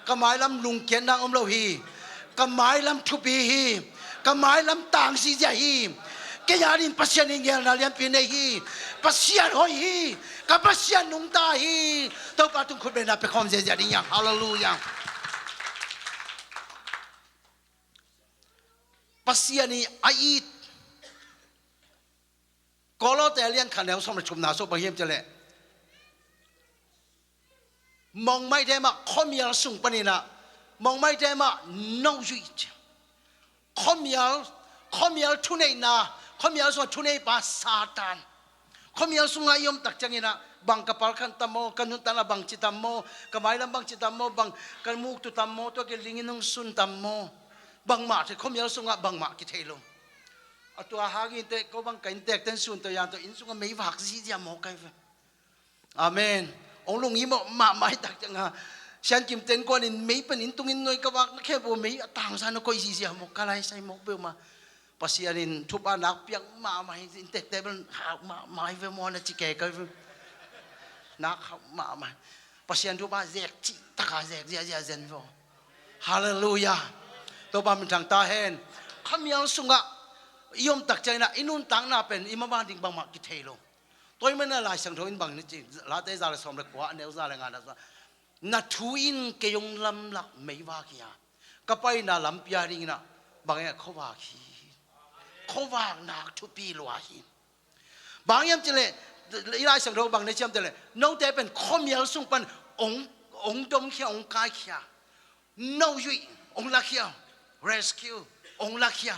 กำไมลำลุงเกียนนางอมโลฮีกำไมลำทุบีฮีกำไมลำต่างจีเจฮีเกียรินปัสยานิงเกนาเลียนปีเนฮีปัสยานหอยฮีกับปัสยานนุงตาฮีตัวปาตุงคุณเป็นนับไปคอมเจเจดิยังฮาเลลูยาปัสยานีไอก็เราแต่เลี้ยงขันแล้วสมรชุมนาสุบะเฮียมจะเลยมองไม่ได้มาข้อมีอะไรสุ่งปนินะมองไม่ได้มาโน้ยุยข้อมีอะไรทุนเองนะข้อมีอะไรส่วนทุนเองภาษาตานข้อมีอะไรสุ่งอายุมตักจังเงินะบางกระเป๋าขันตามโมกันนุนตาละบางจิตามโมกระไม้ลำบางจิตามโมบางกันมุกตุตามโมตัวเกลิงินงสุนตามโมบางมาที่ข้อมีอะไรสุ่งบางมากิเทลงตัวหากินเตะก็บังกันเตะเต้นส่วนตัวอย่างตัวอินสุงไม่ฝากซีจะมองกันอาเมนองลุงยิ้มมาไม่ตักจังฮะฉันกิมเต้นก่อนอินไม่เป็นอินตุงอินหน่อยก็ว่าแค่บัวไม่ต่างสันก็อีซีจะมองกันอะไรใส่มองเบลมาปัสยานินทุบานักเปียกมาไม่อินเตะแต่เป็นหากมาไม่เวมอนะจิเกก็นักมาไม่ปัสยานทุบาแจกจิตะขาแจกเจียเจนโฟฮาเลลูยาตัวบ้านมันทางตาเห็นข้ามีอะไรสุงะยมตักใจนะอินุนตังน่าเป็นอิมาบานดิ่งบางมากิเทโลตัวมันน่าลายสังทวินบางนี่จริงลาเตจาร์สมเด็จกว่าเนื้อซาเลงานนะนัทวินเกยงลำลักไม่ว่าขี้ยก็ไปน่าลำพิอาริงนะบางอย่างเขาว่าขี้เขาว่านักทุปีลวาหินบางอย่างจะเลยลายสังทวินบางนี่จำจะเลยน้องแต่เป็นข้อมีอะไรส่งเป็นองดมขี้องกายขี้น้องยุยองลักขี้ rescue องลักขี้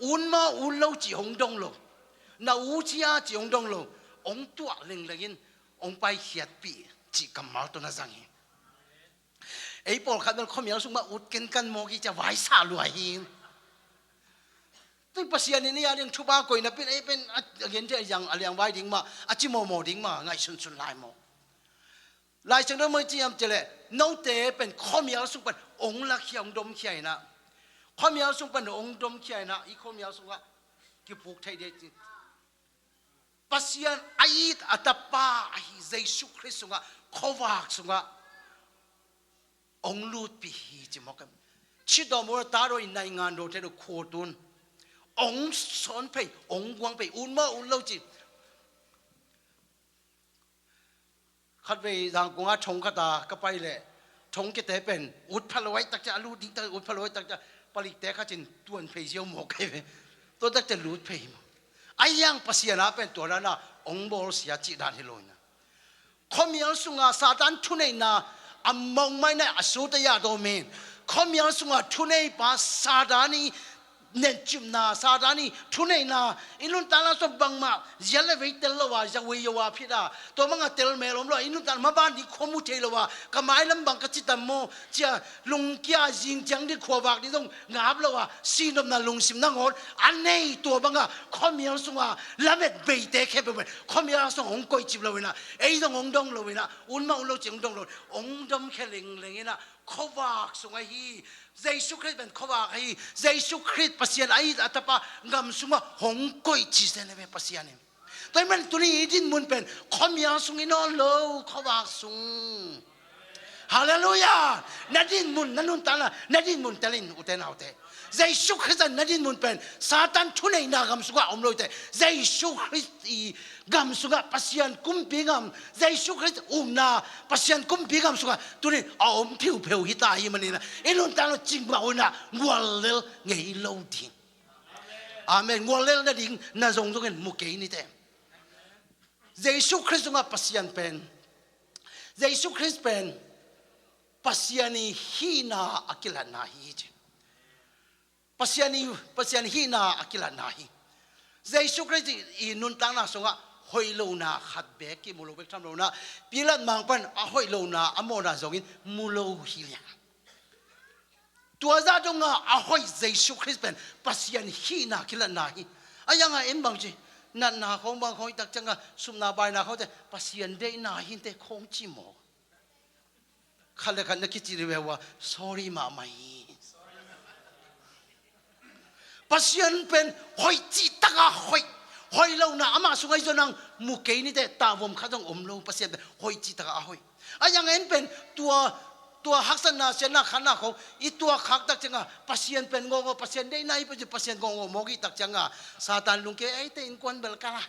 อุ่นมาอุ่นเล่าจีหงดงโลน่าอุ่นจีอาจีหงดงโลองตัวเล็งเล็งองไปเขียดปีจีกำมาตัวน่าจังไอ้พวกเขาเป็นข้อมีอะไรสุ่มมาอุดกันโมกี้จะไหวสาลวยหินตัวปัสยานี่เนี่ยเรื่องชุบากอยนะเป็นเห็นจะอย่างอะไรอย่างไหวดิ่งมาอาจิโมดิ่งมาไงสุนลายโมลายจังนั้นไม่จียมเจเลยน้องเต๋เป็นข้อมีอะไรสุ่มเป็นองลักขี้องดมขี้นะข้อมีอะไรสุ่มเป็นองดมขี้นะอีข้อมีอะไรสุ่มว่าที่ปลูกไทยเด็ดปัสยานไอ้อัตปาไอ้เยซูคริสต์สุ่มว่าข้อวากสุ่มว่าองลูดปีจิมกันชิดอมรตารอยในงานโดเทโดโคตุนองสอนไปองกวางไปอุ่นมาอุ่นเล่าจิขัดไปทางกงอาชงกตาก็ไปเลยชงกิเตเป็นอุดพลอยตักจะลูดดิ้งตาอุดพลอยตักจะผลิตแต่ข้าจินตัวเพย์เชียวหมกไปตัวตักจะลูดเพย์ไอ้ยังปัสยานาเป็นตัวนั้นนะองบอลเสียจิตด้านที่ลอยนะข้อมีอันสุงาซาตานทุนเองนะอัมมองไม่ได้อสุตยาโดเมนข้อมีอันสุงาทุนเองปัสซาดานีเนจิมนาซาดานีทุนเองนะอินุนตาลาสบังมาเยลเวเตลว่าจะเวียวาพิดาตัวมังกรเตลเมลมloอินุนตามาบ้านดีขมุเทลว่ากำไมลำบังกจิตามโมจะลุงกี้ยจิงจังที่ขวบากที่ต้องงาบแล้วว่าซีนมนาลุงซิมนังโหดอันนี้ตัวบังกะข้อมีอันสุงาละเม็ดเบยเตะแค่เป็นข้อมีอันสุงองก้อยจิบเราเวนะไอ้ต้ององดงเราเวนะอุ่นมาอุ่นเราจิงดงเราองดมแค่เล็งเล็งนะข้อวากสุงาฮีเยซูคริสต์เป็นข้อวากฮีเยซูคริสต์ปัสยานไอ้อัตปางำสุงาหงก้อยจิเซนเวปัสยาน ตัวมันตัวนี้ดินมุนเป็นขมียสุงอินอนโลขวากสุงฮาเลลูยานาดินมุนนันนุนตาละนาดินมุนเตลินอุเทนเอาเตใจสุขสันนาดินมุนเป็นซาตันทุนในนากำสุกะอมโลเตใจสุขริสตีกำสุกะปัสยันกุมปีกำใจสุขริสนาปัสยันกุมปีกำสุกะตัวนี้อมผิวเผวหิตาฮิมันนี่นะอินุนตาละจิงบ่าวนะงัวเลลไงโลดิงอาเมนงัวเลลนาดิงนาจงจงกันมุกเกนี่เตใจสุขริสงะปัสยันเป็นใจสุขริสเป็นPasiani hina akila nahi je. Pasiani hina akila nahi. Zai sukriti inun tang na songa hoilo na khatbe ki mulo bek tham lo na pilat mangpan a hoilo na amona zongin mulo hilia. Tua za donga a hoi zai sukrit ben pasiani hina akila nahi. Ayanga embang je na khong bang khoi tak changa sumna bai na khoi te pasian de na hin te khong chi mo. Kala kan nakiti riwa sorry mamai pasien pen hoi chi taka hoi lo na ama sungai zonang mukei ni te tavom khadong omlo pasien hoi chi taka hoi ayang en pen tua haksan na sena khana ko itua khak tak changa pasien pen ngo pasien dei nai pe pasien ngo mogi tak changa satan lungke ai te in kwan bel kala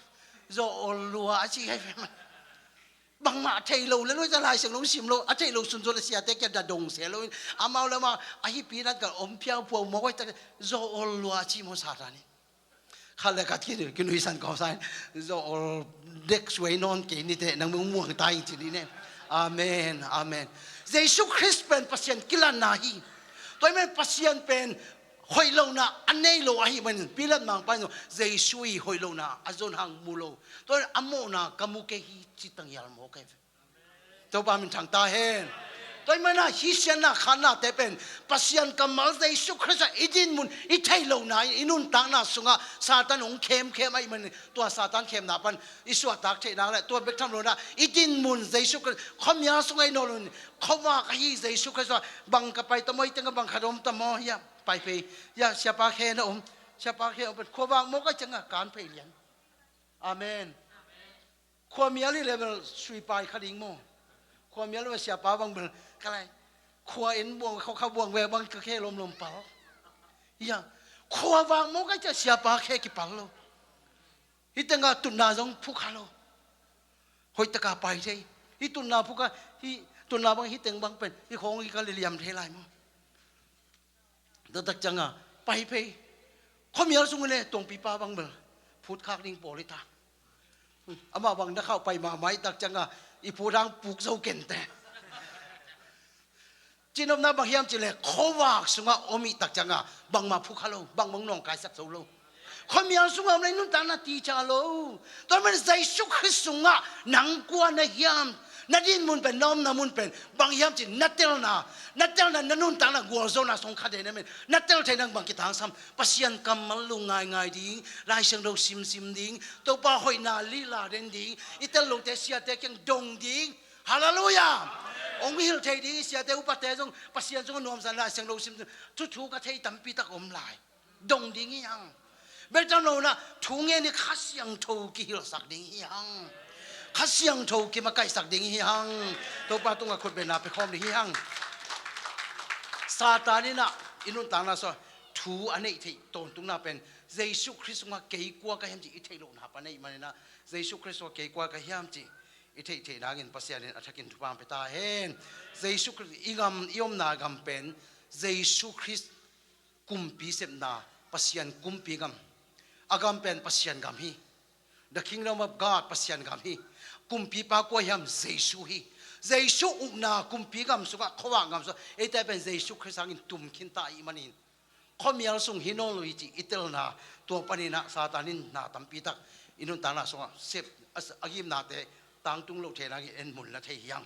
zo olua chi haiบางมาเทโลแล้วจะลายเสียงลงสิมโลอาเทโลสุนทรเสียแต่แกจะดงเสียโลอามาแล้วมาอาฮิปีนัดกับอมเพียวพวงมองไว้แต่โซอลลัวชิโมซาตานี่ข้าเลยกัดคิดกินวิสันก่อสร้างโซอลเด็กสวยนอนกินนี่แต่นางมึงม่วงตายจริงๆเนี่ยอาเมนอาเมนเยซูคริสต์เป็นปัสยันกิลานาฮีตัวมันปัสยันเป็นหอยโลนาอันนี้โลอาฮิมันพิลัดมังปันเยซูอีหอยโลนาอาจนหังมูโลตัวอัมโมนากามุเกฮีจิตังยาลโมเกฟตัวบ้ามันทางตาเห็นตัวมันน่ะฮิเชน่ะขาน่ะแต่เป็นปัสยันกำมัลเยซูคริสต์อิดินมุนอิไทโลนาอินุนตังน่ะสุงะซาตานองเข้มไอ้มันตัวซาตานเข้มน่ะปันอิสวดตักเทนังแหละตัวเบกทำโลนะอิดินมุนเยซูคริสต์ขมยาสุงไอ้นอลุนเขาว่าไอ้เยซูคริสต์บังกับไปตะมอยจังกับบังขดมตะมอยะไปยาเสียปากแค่นะเสียปากแค่เป็นขวางมกก็จังการไปเรียนอาเมนความมีอะไรเลเวลสุยไปขัดิงโมความมีอะไรเสียปากบางเป็นอะไรขวาเอ็นบวงเขาบวงแววบางก็แค่ลมเปล่าอย่างขวางมกก็จะเสียปากแค่กี่ปังโลฮิตังกาตุนนาจงผู้ขาโลหอยตะกาไปใช่ฮิตุนนาผู้ขาฮิตุนนาบางฮิตังบางเป็นฮิของฮิกาเลียมเทไลมั้งตักจังไปเขามีอะไรสุ่งเลยตรงปีป้าบางเบลพูดข้างดิ่งโปลิตาอามาบางนักเข้าไปมาไม่ตักจังอีผู้ร่างปลูกเสาเก่นแต่จีนอมน้าบางยามจีเลยเขาว่าสุ่งอมิตักจังบางมาผู้ข้าโลบางน้องกายสักโซโลเขามีอะไรสุ่งอะไรนุ่นตานาตีชาโลตอนมันใจสุขสุ่งหนังกวนในยามนัดยินมุนเป็นน้อมนามุนเป็นบางยามจีนัดเตลนานันนุนตานะกัวโซนาสงคาเดนเมนนัดเตลเทนังบางกิทางซ้ำปัสยันกำมันลุงง่ายดิ้งลายเสียงเราซิมดิ้งตัวป้าหอยนาลีลาเดนดิ้งอิตาลูเตเสียเตยังดงดิ้งฮาเลลูยาองค์วิลเทดิ้งเสียเตอุปเตจงปัสยันจงนวมสันลายเสียงเราซิมทุกๆก็เทตั้มปีตะกอมลายดงดิ้งยังเบลจันโนนะทุ่งเงินนี่ข้าเสียงทูกิฮิลสักดิ้งยังข้าเสียงทูกิมาไก่สักดิ้งยังตัวป้าต้องกับคนเป็นนาไปคอมดิ้งยังซาตานี่นะอินุนต่างนะสอทูอันนี้ที่ตนตรงนั้นเป็นเยซูคริสต์ว่าเกี่ยกว่ากับเฮมจีอิเทโลนะปะนี่มันนะเยซูคริสต์ว่าเกี่ยกว่ากับเฮมจีอิเทนาเงินภาษาเนี่ยอัฐกินทุบามไปตาเห็นเยซูคริสต์อีกำยมนากำเป็นเยซูคริสต์กุมปีเสมนาภาษากุมปีกำอากำเป็นภาษากำฮี The Kingdom of God ภาษากำฮีกุมปีปากว่าเฮมเยซูฮีเยซูอุณาคุมปีกำสุกะขวางกำสุเอแต่เป็นเยซูคริสต์อินตุมขินตาอิมันอินเขามีอะไรส่งฮิโนลุยจิอิตลนาตัวปนินะซาตานินนาตัมปีตักอินุนตานาส่งเสพอากิมนาเตต่างตุงโลเทนักเอ็นมุลละเทียง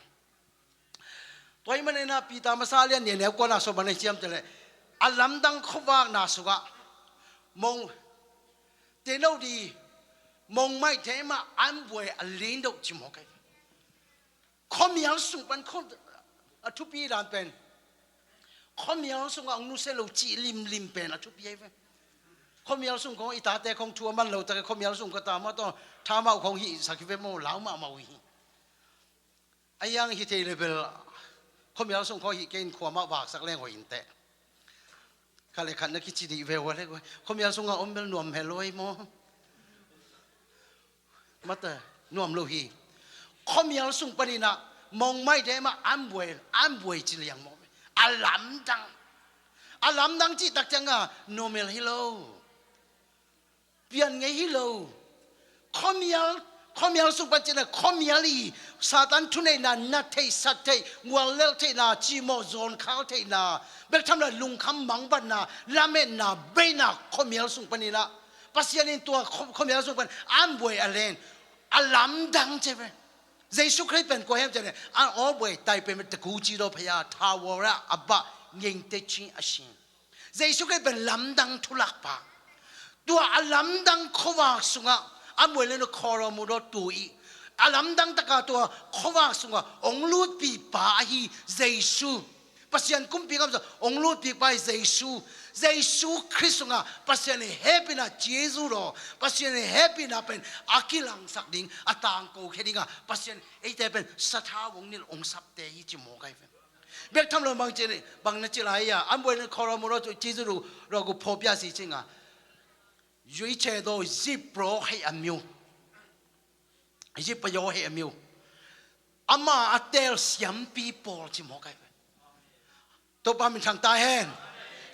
ตัวมันเองนะปีตามาซาเลียนเนี่ยกว่านาสบันเชียมเตเลยอัลลัมดังขวางนาสุกะมงเตโนดีมงไม่เทมาอันบวยอัลลินดกจิมโอเคข้อมีอะไรส่งเป็นข้อทุบีรานเป็นข้อมีอะไรส่งอังนุเซโลจีลิมเป็นทุบีเอฟ คนมีอารมณ์ของอิตาแต่ของทัวมันเราแต่คนมีอารมณ์ก็ตามว่าต้องท้ามาของฮิสักเวโมเหลามาเมาฮิไอ้ยังฮิเทเลเบลคนมีอารมณ์ของฮิเกนขวามาบากสักแรงหัวอินเตะข้าเลยขันนักกิจดีเวลอะไรก็คนมีอารมณ์ของอมเบลนวมเฮลอยโมมาเตนวมโลฮีคนมีอารมณ์ปนินะมองไม่ได้มาอันบวยจิเลียงมองอาลัมดังจิตักจังอ่ะโนเมลฮิโลเปลี่ยนไงฮิโลข้อมียลสุปัจจัยข้อมียลีซาตันทุนเนานัทเทสัตเทงวลเลเทนาจิโมโซนข้าวเทนาเบกทำละลุงคำมังบันนาลาเมนาเบนาข้อมียลสุปันนี่ละปัสยานินตัวข้อมียลสุปันอันบวยอเลนอาลัมดังเจ็บเยซูคริสต์เป็นกว่าเห็นจะเนี่ยอันอ๋อบวยไตเป็นตะกูจีโรพยาทาวระอับบะเงินเตชิอาชินเยซูคริสต์เป็นลำดังทุลักปะตัวอาลัมดังขวากสุงะอันบวยเลนคอรมุรตุยอาลัมดังตะกาตัวขวากสุงะองลูดปีปาฮีเยซูปัสยันกุมปีกับองลูดปีปาเยซูคริสต์สุงะปัสยันเฮปินะเจซูโรปัสยันเฮปินะเป็นอากิลังสักดิ่งอัตางโกเคดิงะปัสยันไอแต่เป็นสถาวงนิลองสับเตฮิจิโมไกเฟเบกทำเราบางเจริญบางนัดจิลายะอันบวยเลนคอรมุรตุเจซูโรเราก็พบยาสิจิงะยุยเชโดจิโปรให้อมิวจิปโยให้อมิวอามาอัตเตลเสียมปีโปลจิโมกันตัวปามินทางตาแหง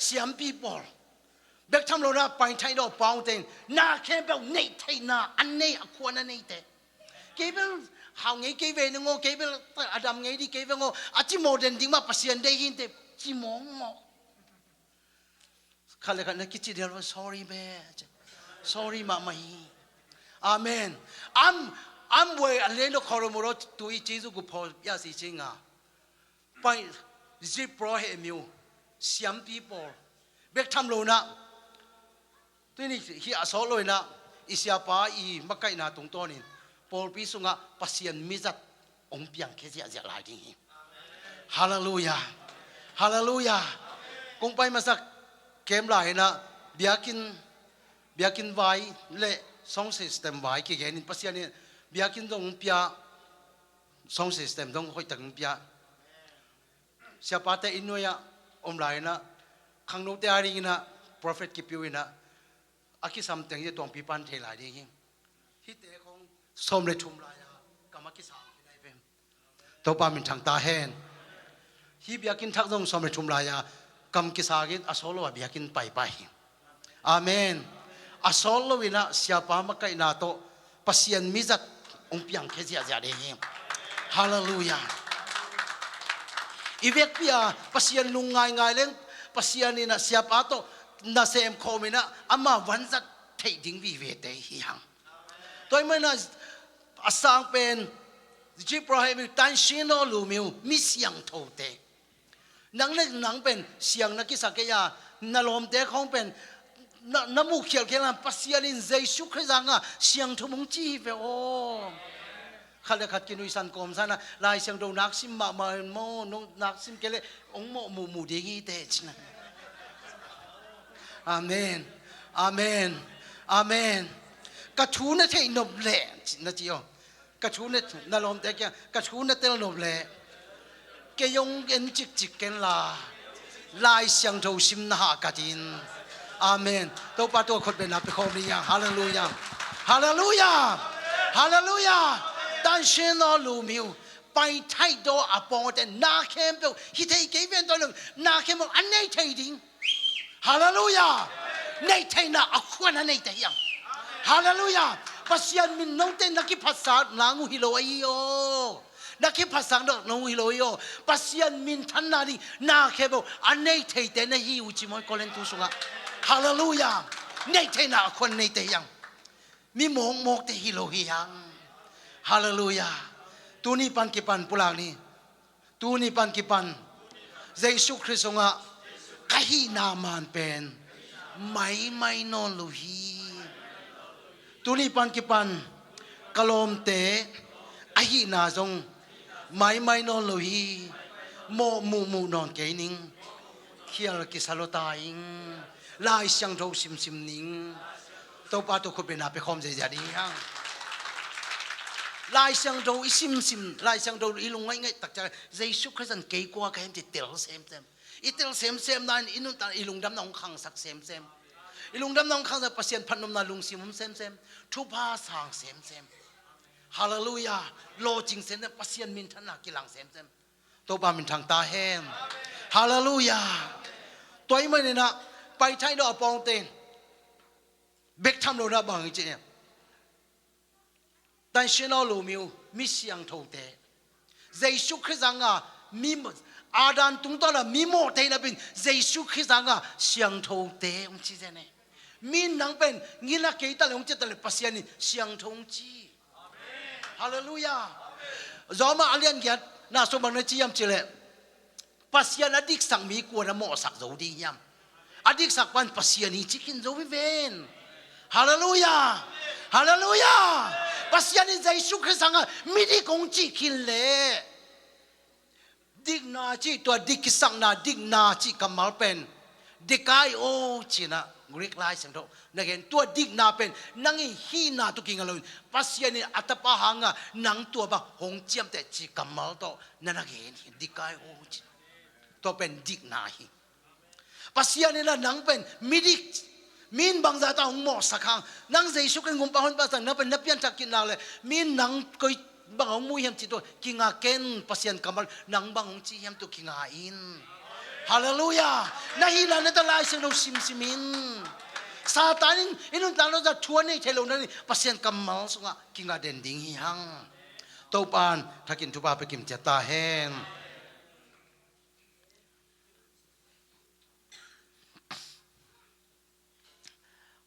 เสียมปีโปลเบกทำเราละไปไทยดอกปองเต็งนาแค่แบบในไทยนาอันนี้อควรอันนี้แต่เก็บเป็นหางไงเก็บเป็นงอเก็บเป็นอดัมไงดีเก็บเป็นงออาจิโมเดนดิ้งมาปัสยันได้ยินแต่จิโมงอข้าเลยกันนักกิจเดียวว่า sorry แม่sorry มาไม่อาเมนอัมเวอเลนคอรมุรตุยเจซูกุพอยาสิจิงอ่ะไปจิโปรเฮมิวเสียมปีโปเบกทำโลนะตัวนี้ที่อาสอลเลยนะอิสยาปาอีมักไก่นาตรงตัวนี้ปอลปีสุงะปัสยันมิจัดองเปียงแค่จะลายดิ้งฮาเลลูยาฮาเลลูยาคงไปมาสักเกมหลายนะเบียกินไว้เละสองซิสเต็มไว้กี่แห่งนี่ปัสยานี่เบียกินตรงเปียสองซิสเต็มต้องคอยตั้งเปียเสียปาเตอินโนยะอมไหลนะขังโนเตอาริงนะ prophet กิปิวินะอากิสัมเต็งจะตรงปีปันเทลายดิ้งฮิตเตของสมเลทุมลายกามากิสามที่ได้เป็นตัวปามินทางตาแหนฮิเบียกินทักตรงสมเลทุมลายกำกิสากินอโศโลเบียกินไปอาเมนอาสอลวินะเสียปามกัยนาโตปัสยันมิจัดองเปียงแค่เสียจะได้เองฮาเลลูยาอีเวกพิอาปัสยันลุงง่ายเล่งปัสยันนี่นะเสียปาโตน่าเซมโคมินะอามาวันจัดเทดิ้งวิเวเตฮิยังตัวมันน่ะอาสังเป็นจิโปรให้มีตันชิโนลูมิวมิเสียงโทเตนังเล็กนังเป็นเสียงนักกิสักยานาลมเตของเป็นน้ำมูกเขียวแค่นั้นปัสยานินเจสุคริสต์อ่ะเสียงทุ่มงจีเวโอข้าเลยขัดกินวิสันกรมซะนะลายเสียงดูนักซิมมาโมนักซิมเกลองโมหมู่ดีงี้เตชนะอาเมนอาเมนอาเมนกระชูนั่นใช่นบเล่นะจีโอกระชูนั่นนั่นลมแต่แกกระชูนั่นเตลนบเล่แกยงเอ็นจิกกันลายเสียงดูซิมนะฮะกัดินอาเมนตัวปาตัวคนเป็นนับเป็นคนนี้ฮาเลลูยาฮาเลลูยาฮาเลลูยา但是呢路มิวไปไทยโดอาปองแต่นาเข้มเปฮิตเกเวนตัวหนึ่งนาเข้มอันไหนไทยดิ้งฮาเลลูยาในไทยน่ะอควรอันไหนแต่ยังฮาเลลูยาปัสยันมินน้องเต้นนักภาษานางฮิโลอีโอนักภาษาดอกน้องฮิโลอีโอปัสยันมินทันนาดีนาเข้มอันไหนไทยแต่ในฮิวจิมอยโคเลนตุสุงะฮาเลลูยาในเทน่าคนในเตยังมีมองเตฮิโลฮิยังฮาเลลูยาตูนี่ปันกิปันปุลานี่ตูนี่ปันกิปันเยซูคริสต์งะกะฮีนามันเป็นไม่นอนลูฮีตูนี่ปันกิปันกะลมเตอะฮีนาจงไม่นอนลูฮีโมมูนอนเกนิงเขียลกิสาโลตายิง ลายเสียงโดซิมนิ่งตัวป้าตัวคุณเป็นอาไปคอมใจจะดียังลายเสียงโดอิซิมลายเสียงโดอีลุงไงตักจะเยซูคริสต์เกี่ยกว่ากันที่เตลเซมอีเตลเซมนั่นอินุตันอีลุงดำน้องขังสักเซมอีลุงดำน้องขังสักเปอร์เซ็นต์พันนมนาลุงซิมเซมทุพาสางเซมฮาเลลูยาโลจิงเซมเปอร์เซ็นต์มินทันนักกิลังเซมตัวป้ามินทางตาแห้งฮาเลลูยาตัวอีมันเนี่ยนะไปใช้ดอกปองเต็นเบกทำโลนะบางจริงแต่เชื่อเราลูมิวมิเสียงทูเตเยซูคริสต์งามีอาดันตุงตอนนั้นมีโมเตนะเป็นเยซูคริสต์งาเสียงทูเตองค์ที่เจเนมีนังเป็นงี้นะเกี่ยตาเลยองค์เจตาเลยปัสยานี่เสียงทงจีฮาเลลูยาจอมาอันเลียนเกียรน่าสมบัติจียมเจเลปัสยาอดีตสังมีกวนโมสักโจดียามอดีตสักวันปัสยานี่จิกินโจวิเวนฮาเลลูยาฮาเลลูยาปัสยานี่เยซูคริสต์งามีดีกงจิกินเล่ดิกนาจีตัวดิกสังนาดิกนาจีกำมัลเป็นดิกายโอจีนะกรีกไลน์สังโตนักเห็นตัวดิกนาเป็นนังฮีนาตุกิงอลอยปัสยานี่อัตปะหังะนังตัวบะหงเจียมแต่จีกำมัลโตนั่นนักเห็นดิกายโอจีตัวเป็นดิกนาฮีปัสยานี่ละนังเป็นมิดิกมินบางจาตาหงหมอสักครั้งนังเยซูกันงมปะฮอนปะสังนับเป็นนับเปียนจากกินนาเลยมินนังก็บางองมุยhemจิตตัวกิงาเกนปัสยันกำมัลนังบางองจีhemตัวกิงาอินฮาเลลูยานาฮีนันตะลายเสนอซิมินซาตานินอินุนตาโนจะชวนให้เทโลนันปัสยันกำมัลสุงะกิงาเดนดิ้งฮิฮังตัวปานถ้ากินทุบาไปกินเจตาแห้ง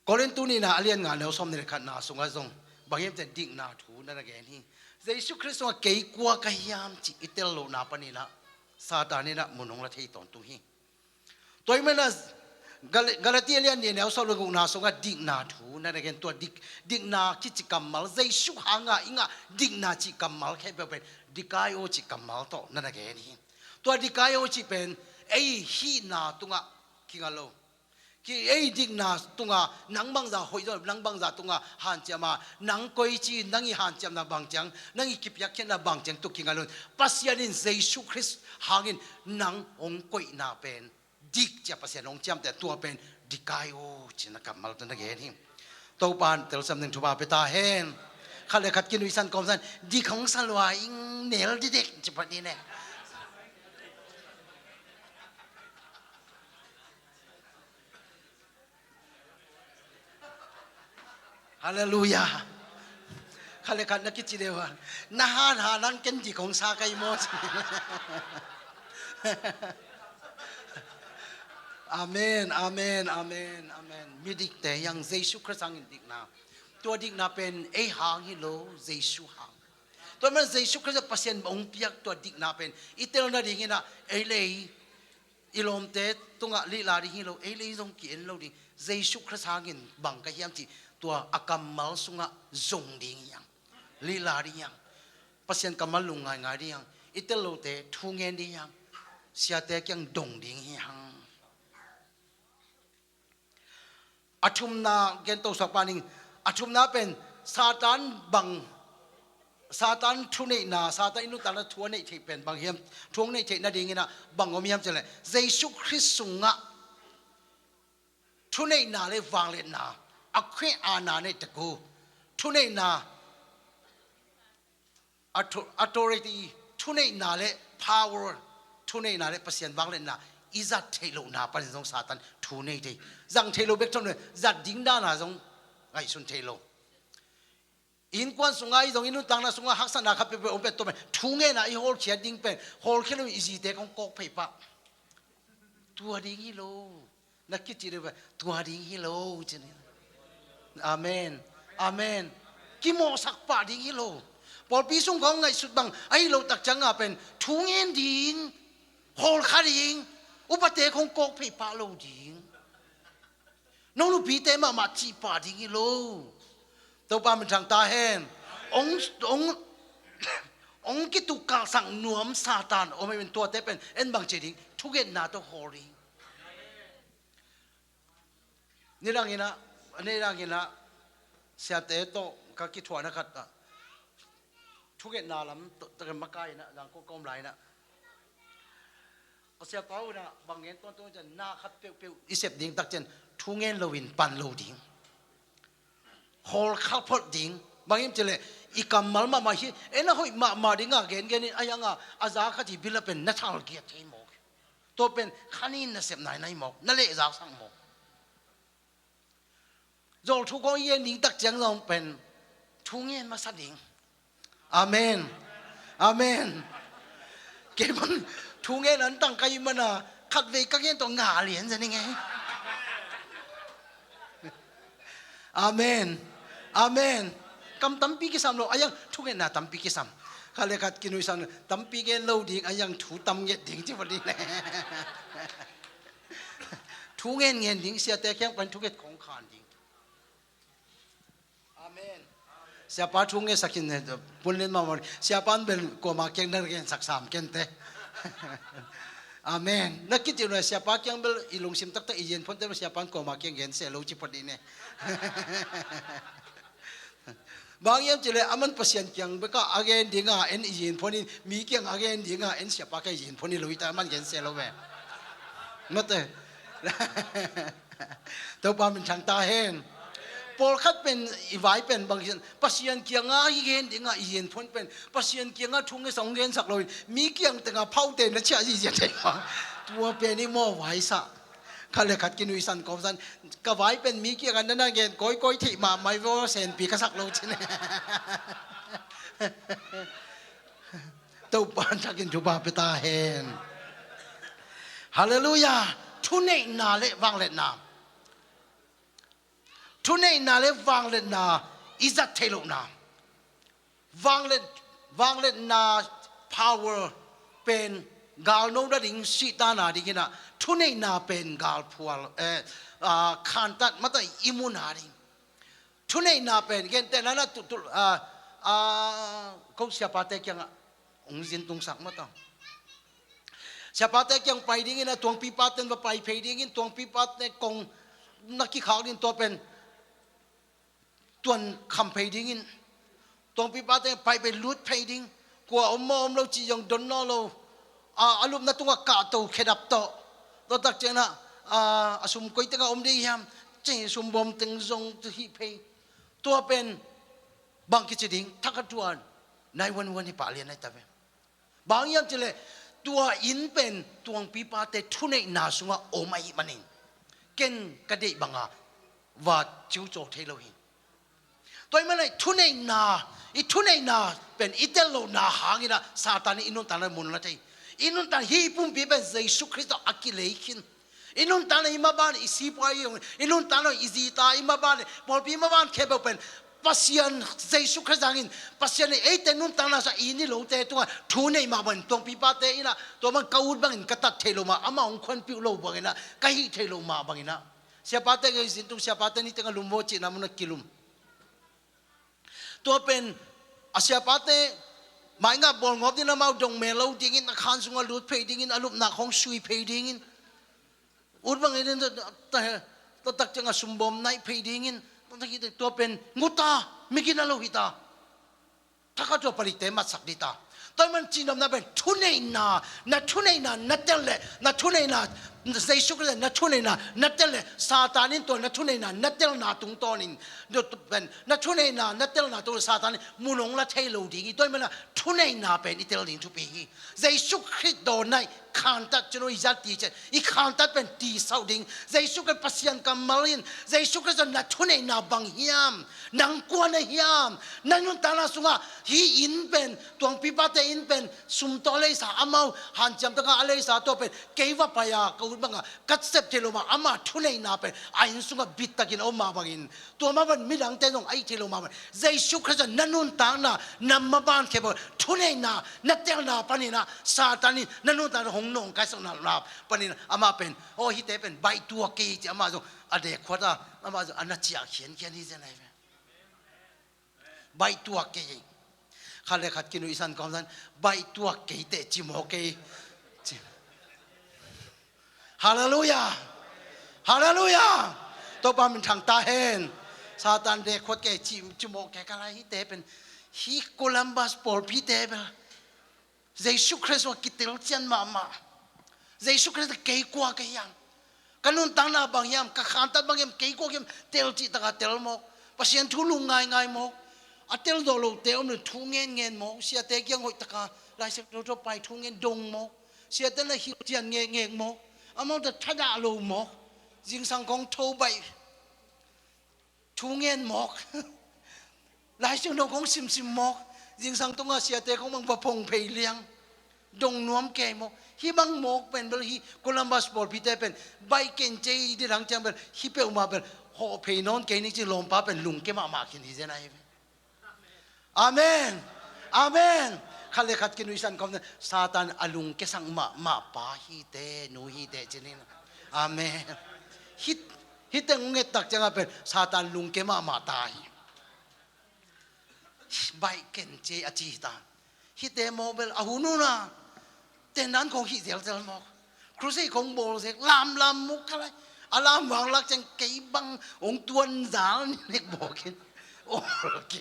กอรินตูนี่นะเลียนงานแล้วสมในขันนาสุงะจงบางอย่างจะดิ่งนาถูนั่นแหละนี่เยซูคริสต์ว่าเกี่ยกว่ากันยามจิอิตลโลนาปนีนะซาตานี่นะมุนงละที่ตอนตุฮีตัวมันนะกาลาตีเลียนเนี่ยแล้วสรุปงนาสุงะดิ่งนาถูนั่นแหละตัวดิ่งนาคิดกรรมมัลเยซูหางะอิงะดิ่งนาจิกรรมมัลแค่เป็นดิกายโอจิกรรมมัลโตนั่นแหละนี่ตัวดิกายโอจิเป็นไอฮีนาตุงะกิงาโลที่ไอ้ดิกนาตุงานังบางจาหอยด้วยนังบางจาตุงาหันเจมานังก้อยจีนังอีหันเจมาบางจังนังอีกิบยักษ์นะบางจังตุกิงาลุนปัสยานินเยซูคริสต์หางินนังองก้อยนาเป็นดิกจะปัสยานองจำแต่ตัวเป็นดิกายโอจินักกับมาลตันนักเห็นหิมตัวปานเตลสำนึกทุบาไปตาเห็นข้าเลยขัดกินวิสันกอมสันดิของสันวาอิงเนลดิเด็กจะปนี้เนี่ยฮาเลลูยาข้าเลยกันนักกิจเดียวนะฮะนั่งเก่งจีของซาไกโมสอาเมนอาเมนอาเมนอาเมนมีดิกแต่ยังเยซูคริสต์สั่งดิกนาตัวดิกนาเป็นไอหางฮิโลเยซูหางตัวมันเยซูคริสต์เปอร์เซ็นต์องค์เปียกตัวดิกนาเป็นอิตาลีดิกนาเอเลยอิลอมเตตุงะลีลาดิฮิโลเอเลยตรงเกียนโลดิเยซูคริสต์หางินบังกะยามจีตัวอากัมมัลสุงะจงดิ้งยังลีลาดิ้งยังปัสยันกัมมัลลุงง่ายดิ้งยังอิตาลีเตทุ่งเงินดิ้งยังเสียแต่ยังดงดิ้งยังอาชุมนาเกณฑ์ตัวสักปานิงอาชุมนาเป็นซาตานบังซาตานทุเนนาซาตานอินุตันทัวเนที่เป็นบางเฮียมทุ่งเนที่นาดิ้งนะบังอมียมจะเลยเยซูคริสต์สุงะทุเนนาเลยวางเลนาอควิอานาเนตะกูทุเนนาauthority ทุเนนาเล power ทุเนนาเลปัสยันบางเลนาอิจัดเทโลนาปันจงซาตันทุเนเตจังเทโลเบกทำเลยจัดดิ้งด้านาจงไอสุนเทโลอินควันสุงไอจงอินุตังนาสุงฮักษณะขับไปอมเป็ดตัวเป็นทุเงนาไอโฮลเขียดิ้งเป็นโฮลแค่เราอิจิเตของกอกไปปะตัวดิ้งฮิโลนักกิจเลยว่าตัวดิ้งฮิโลจริงอาเมนอาเมนกิโมสักป่าดิ้งฮิโลพอปีสุ่งของไงสุดบังไอโลตักจังอาเป็นทุงเงินดิ้งโฮลคาดิ้งอุปเตของกอกไปปะโลดิ้งน้องลูกปีเตมาจีป่าดิ้งฮิโลตัวปามันทางตาเห็นองกิตุกาสั่งนวมซาตานโอไม่เป็นตัวเตเป็นเอ็นบางเจดิ้งทุกเงินนาตัวโฮดิ้ง นี่ร่างนะนี่ร่างนะเสียเตโตก็คิดว่านะครับทุกเอ็นนาลำตะกันมาใกล้นะดังก็กลมไหลนะก็เสียเป้านะบางเงินต้นจะหน้าคัดเปียวอิเสพดิ่งตักเจนทุกเงินเราวินปันเราดิ่งฮอลข้าวพดดิ่งบางเงินจะเลยอีกำมัลมาฮีน่ะหอยมาดิ่งอ่ะเงินไอ้ยังอ่ะอาซาคัดที่บิลเป็นนัทฮัลเกียร์ที่หมกตัวเป็นขันินน่ะเสพไหนหมกนั่นแหละจากสังหมกเราทุกคนเย็นดิ่งตักเจนเราเป็นทุกเงินมาสัดดิ่งอาเมนอาเมนเก็บมันทุกเงินนั้นตั้งใจมันอ่ะขัดเวกักเงินตัวงาเหรียญจะนี่ไงอาเมนอาเมนกำตั้มปีกิสามโลอายังทุกเงินน่ะตั้มปีกิสามข้าเลยขัดกินวิสันตั้มปีเงินโลดิ่งอายังถูตั้มเงินดิ่งที่วันนี้แหละทุกเงินดิ่งเสียแต่แค่เป็นทุกเงินของขานดิ่งอาเมนsiapa chunge sakin ne punlen ma siapa bel ko ma keng dar gen saksam kente amen nakiti no siapa kyang bel ilung sim tak ta ijen phon te siapa ko ma keng gen se lo chi padi ne bang yam chile aman pasien kyang be ka again dinga en ijen phoni mi kyang again dinga en siapa ka ijen phoni lo ita man gen se lo be mate to pa min chang ta henพอขัดเป็นอีไว้เป็นบางทีปัสยันเกียงอ่ะอีเกนเองอ่ะอีเย็นพ้นเป็นปัสยันเกียงอ่ะทุ่งให้สองเกนสักเลยมีเกียงแต่งอ่ะเผาเต็นแล้วเชื่ออีเย็นเลยว่ะตัวเป็นนี่มั่วไว้ซะข้าเลยขัดกินวิสันกอสันก็ไว้เป็นมีเกียงกันนั่นนะเกนก้อยที่มาไม่ว่าเซนปีก็สักเลยใช่ไหมตัวปานชักกินจุบาเปตาเฮนฮาเลลูยาทุนเนนาเละวังเละนาทุนเนนาเลวังเลนาอิจัดเทลุนาวังเลนา power เป็นกาลโนดดิ่งสิตานาดิ่งนะทุนเนนาเป็นกาลพัวขันตัดมาแต่อิมุนาดิ่งทุนเนนาเป็นเกณฑ์แต่นั้นนะตุเขาเสียปาเตกยังองค์จินตุงสักมาต่อเสียปาเตกยังไปดิ่งนะตวงปีปาเตนมาไปเพดิ่งตวงปีปาเตกงนักขี้ขาวดิ่งตัวเป็นตัวคำเพยดิ้งตรงปีป้าเต้ไปเป็นลุดเพยดิ้งกว่าอมเราจียงดนนอเราอารมณ์นั้นตัวกาโตเขดับโตเราตักเจนะสมกุยตั้งอมดียามเจสมบอมตึงทรงที่เพยตัวเป็นบางกิจดิ้งทักตัวในวันที่ป่าเรียนในตะเวบางยามจะเลยตัวอินเป็นตัวปีป้าเต้ทุนในนาสุงะโอไม่มันเองเก่งกระเดบังอาว่าจิวโจเทโลหิตัวมันเลยทุนเองนาอีทุนเองนาเป็นอิเตลโลนาหางินะซาตานีอินุนตานะมุนละใจอินุนตาฮีปุ่มปีเป็นเยซูคริสต์อักกิเลขินอินุนตานะอิมาบานอิสีปายงอินุนตานะอิซีตาอิมาบานบอลปีมาบานเคเบเป็นปัสยันเยซูคริสต์อังอินปัสยันเอเตนุนตานะซาอินิโลเตตัวทุนเองมาบันตัวปีปาเตอินะตัวมันกาอุดบังอินกตัดเทโลมาอามาองควันปิวโลบังอินะกะฮิเทโลมาบังอินะเสียปาเตก็อิสินตุเสียปาเตนี่ตั้งลุมโมจินามุนักกิลุมตัวเป็นอาเซียปาเต้หมายงับบอลงบที่น้ำเอาดงเมลล์ดิ้งอินอาคารสุงาลุดเพย์ดิ้งอินอารมณ์หนักของสุยเพย์ดิ้งอินอุดบังอินแต่ตัวตักจังอาสุมบอมไนเพย์ดิ้งอินตัวเป็นงูตาไม่กินอะไรหิตาถ้าเขาตัวผลิตเต็มมาสักดิตาแต่มันจีนมันเป็นทุนเองนะทุนเองนะเตลเล่นะทุนเองนะเยซูคริสต์นะทุนเองนะเตลเล่ซาตานินตัวนะทุนเองนะเตลนาตุงตัวนินเดี๋ยวเป็นนะทุนเองนะเตลนาตัวซาตานิมุนงละเทโลดีตัวมันนะทุนเองเป็นอิตาลีทุกปีเยซูคริสต์โดนในขันตัดจนอิจัดตีเจอีขันตัดเป็นตีสาวดิ้งเยซูคริสต์ปัสยันกัมมาลินเยซูคริสต์นะทุนเองบังฮิยามนังกวนฮิยามนั่นนุ่นตานาสุงะฮีอินเป็นตัวปีปาเตอินเป็นสุมโตเลสาอามาหันจำตั้งอะไรสาตัวเป็นเกวปายากูบังกัดเซปเทโลมาอามาทุนเองเป็นไอ้สุงะบิดตะกินออกมาบังอินตัวมาเป็นมิดังเตนงไอ้เทโลมาเป็นเยซูคริสต์นั่นนุ่นตานานัมมาบานเคบทุนเองนัดเตลนาปนินะซาตานินั่นนุ่นตาหงนงกัสนาลาปนินะอามาเป็นโอ้ฮิเตเป็นใบตัวเกจิอามาจงอเดขวดาอามาจงอนาจิอาเขียนนี่จะไหนใบตัวเกยข้าเลยขัดกินอิสันกอมสันใบตัวเกยเตจิโมเกยฮาเลลูยาฮาเลลูยา ตัวบ้านมันทางตาเห็นซาตานเด็กขวดแกจิโมแกกอะไรฮิเตเป็นฮิโคลัมบัสปอลพีเตเบลเยซูคริสต์ว่ากิตติลเจียนมาเยซูคริสต์เกี่ยกว่ากันยังกันนุ่นตั้งนาบางยามกับขันตัดบางยามเกี่ยกว่ากันเตลจิตตะเตลมกปัศยันทุลุงง่ายมกอัตเตลโดโลเตลนี่ทุ่งเงินมกเสียเตกยังหอยตะกาลายเสกเราไปทุ่งเงินดงมกเสียเตลหิเจียนเงงมกอามองแต่ทัดาโลมกยิงสังกงโทไปทุ่งเงินมกหลายสิ่งเราของซิมมกยิงสังตรงอาเซียเตของมังประพงเพลียงดงน้อมแก่มกฮิบังมกเป็นเบลฮิโคลัมบัสบอลพีเตเป็นใบเกนเจที่หลังจากเป็นฮิเปลมาเป็นหอเพนอนเกนี่จีลมป้าเป็นลุงเกมากินที่เจนายอาเมนอาเมนขัดเลขัดกินวิสันคำนั้นซาตานอลุงเกสังมาป้าฮิเตนูฮิเตเจนี่นะอาเมนฮิเตงเงตักจังเป็นซาตานลุงเกมาตายใบเกนเจอจีตาฮิเตโมเบลอาหูนูนะแต่นั้นของฮิเตลเจลมอกครูซี่ของโบลเซกลามมุกอะไรอารามวางลักจังเกยบังองตวนสาวนี่บอกกินโอเค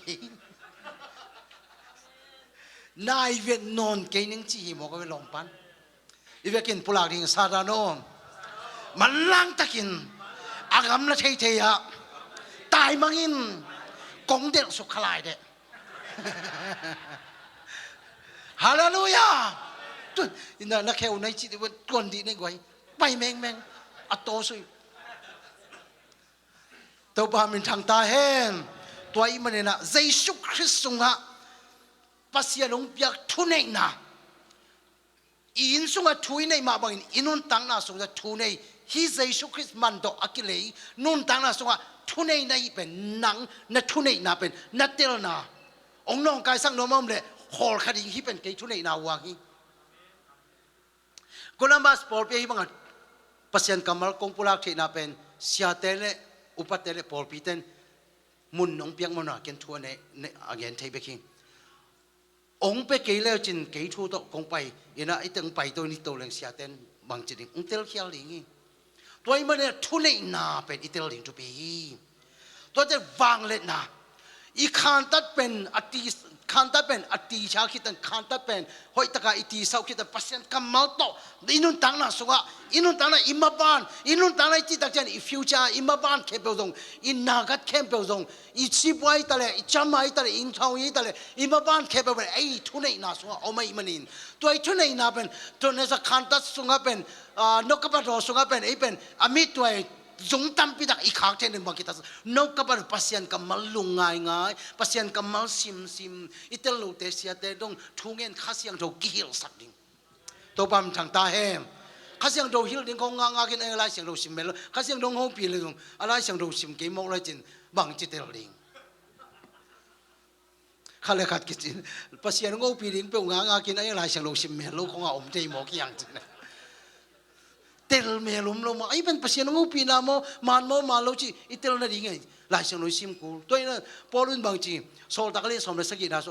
นายเวียนนอนเกยนึงจีมอกก็ไปลงปันอีเวกินปุลาดิงซาดานอมันล้างตะกินอากำละเทียตายมังอินกงเด็กสุขลายเด็กฮาเลลูยาตุนอินนักแข่งในจิตวันกวนดีในกวยไปแมงอัตโตสุยตัวบ้ามินทางตาเห็นตัวอีมันเนี่ยนะเยซูคริสต์สุงะปัสยาลงเปียกทุนเองนะอินสุงะทุยในมาบางอินุนตังนาสุงะทุนในฮิเยซูคริสต์มันโตอักิเลย์นุนตังนาสุงะทุนในเป็นหนังนัทุนในนาเป็นนัตเตลนาองน้องกายสังโนมเลยฮอลคดีที่เป็นเกี่ยทุนในนาวาฮีโคลัมบัสปอลเปียบังปัสยันกำมลกงปุลักที่นาเป็นเสียเตเลอุปเตเลปอลปีเตนมุนน้องเปียงมันหนักเกินทัวในอาเกนไทยเบคิงองไปเกี่ยแล้วจินเกี่ยทัวตกงไปยันไอ้ตั้งไปตัวนี้ตัวเลี้ยงเสียเตนบางจินองเตลเขียวลิงตัวมันเนี่ยทุนในนาเป็นอิตาลีทุปีตัวจะวางเล่นนาอีคานตัดเป็นอติคานตัดเป็นอติชาคิดคานตัดเป็นหอยตะกาอิติสาวคิดปัสยันกำมัลโตอินุนตังนาสุกะอินุนตังนาอิมาบานอินุนตังนาจิตตะจันอีฟิวเจอร์อิมาบานเข้มเปลงอินากัดเข้มเปลงอีชิบไว้ตะเลอีจำไว้ตะเลอินทาวยีตะเลอิมาบานเข้มเปลงไอ้ทุนในนาสุกะเอาไม่มันอินตัวไอ้ทุนในนาเป็นตัวนี้สักคานตัดสุกะเป็นนกกระปัดรอสุกะเป็นไอ้เป็นอามิตัวจงตั้มพิทักษ์อีกขางเช่นหนึ่งบางกิจนกกระปัดปัสยันกำมัลลุงง่ายปัสยันกำมัลซิมอิตาลูเตเซียเตดงทุ่งเงินข้าเสียงโดกิลสักดิ่งตัวปั๊มทางตาแหมข้าเสียงโดฮิลดิ่งของงากินอะไรเสียงโดซิมเมลข้าเสียงโดงโฮปีเลยงอะไรเสียงโดซิมเกมมอกอะไรจินบางจิตเตลดิ่งข้าเลยขัดกิจปัสยันโฮปีดิ่งเปียวงากินอะไรเสียงโดซิมเมลของอาอมใจหมอกอย่างจินเตลเมลุมลงมาไอ้เป็นปัสยานุปีนามมาโลจีอิเตลนั่นยังไงหลายเสียงโดยซิมกูตัวนี้พอรุ่นบางจีโซลตะกเลสอมเลสกินาโซ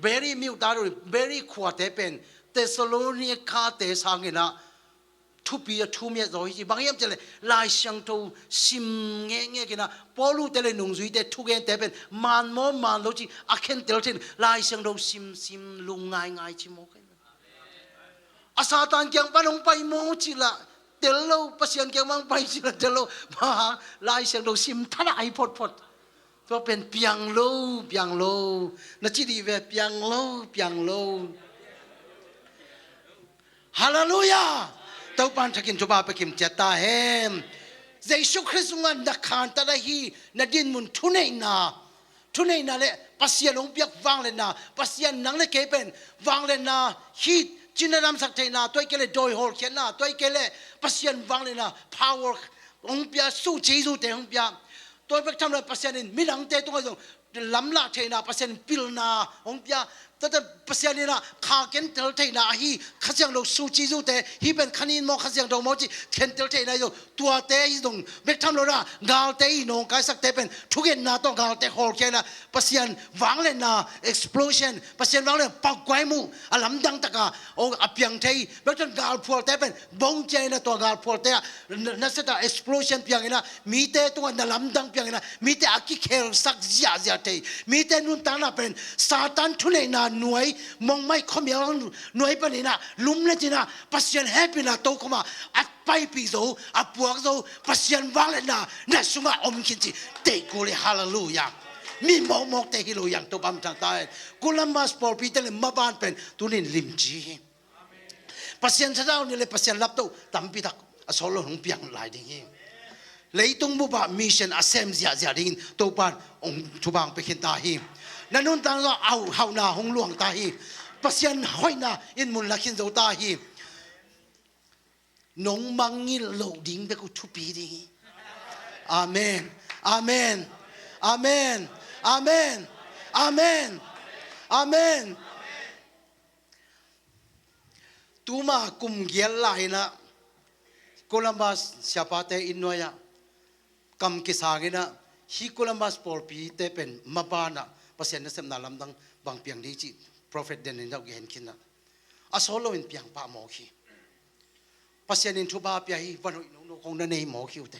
very มิวตารุ very ขวดเตเป็นเตสโลนีคาเตสังเกนะทุปีทุเมียโดยจีบางอย่างจะเลยหลายเสียงโตซิมเงี้ยกันนะพอรุ่นเตลนุ่งจุยเตทุกอย่างเตเป็นมาโลจีอาเคนเตลเทนหลายเสียงโดซิมลุงง่ายชิโมกันอาซาตานเกี่ยงปนองไปโมจิละเตลโลปัสยันเกี่ยงมังไปจิละเตลโลมาลายเสียงโดซิมท่าไอพดตัวเป็นเปียงโลนักจิดีเวเปียงโลฮาเลลูยาตัวปันทักินจุบาไปกิมเจตาเฮมเยซูคริสต์งานนักขันตะละฮีนัดินมุนทุเนนาเลปัสยันองเปียกวางเลนาปัสยันนังเลเกเป็นวางเลนาฮีจินดามสักเทนาตัวเกลโดยฮอลเขียนนาตัวเกลปัสยันวังเลยนะ power องเปียสู้เจซูเตองเปียตัวเวกทำเลยปัสยันมิลังเตตัวก็ต้องลำละเทนาปัสยันปิลนาองเปีย แต่ภาษาเนี่ยนะข้าเกินเตลเทน่ะฮีข้าเสียงเราสู้จีจูเตฮีเป็นขันินมอข้าเสียงเราโมจิเกินเตลเทน่ะอยู่ตัวเตฮีตรงเบกทำเราละกาลเตฮีน้องกายสักเตเป็นทุกอย่างน่ะต้องกาลเตฮอลแค่น่ะภาษาหวังเลยนะ explosion ภาษาหวังเลยปักไว้มูอลัมดังตะกาโอ้อเปียงเทเบกทำกาลพัวเตเป็นบงเจน่ะตัวกาลพัวเตนั่นสุดท้าย explosion เปียงน่ะมีเตตัวนั่นลำดังเปียงน่ะมีเตอากิเคลสักเสียเตมีเตนุ่นตาน่ะเป็นซาตานทุเรศน่ะหน่วยมองไม่ขมีอะไรหน่วยปนินะลุมเลยจีนะปัสยันแฮปปี้นะโตเข้ามาอัดไปปีโซอัดปวกโซปัสยันวางเลยนะนั่นสุมาอมกินจีเตกุเลยฮาเลลูยามีหมอกเตกิโลยังตัวปั๊มทางใต้กุลัมบัสปอลปีเตเลยมาบ้านเป็นตัวนี้ลิมจีปัสยันเจ้านี่เลยปัสยันรับตัวตั้มปีตักอสโลหงเปียงหลายดิ่งเลยตรงบุบะมิชชั่นอาเซมเสียดิ่งตัวบ้านองทุบางไปขึ้นตาหิมนั่นนู่นต่างก็เอาเฮานาหงหลวงตาหิปัสยันห้อยนาอินมุนลักขินโจตาหิน้องมังงิลโลดิ่งเบกุทุปีดิ่งอาเมนอาเมนอาเมนอาเมนอาเมนอาเมนตูมากุมเกียลไลนะโคลัมบัสเสียปาเตอินโนยากำกิสากินะฮิโคลัมบัสปอลปีเตเป็นมาบานะปัสยันนั่นเสมนาลำดังบางเปียงดีจี prophet เดนินเราเห็นกินนะอาโซโลอินเปียงป่าหมอขีปัสยันอินทุบาเปียฮีวันหุ่นน้องคงนั่นเองหมอคิวเต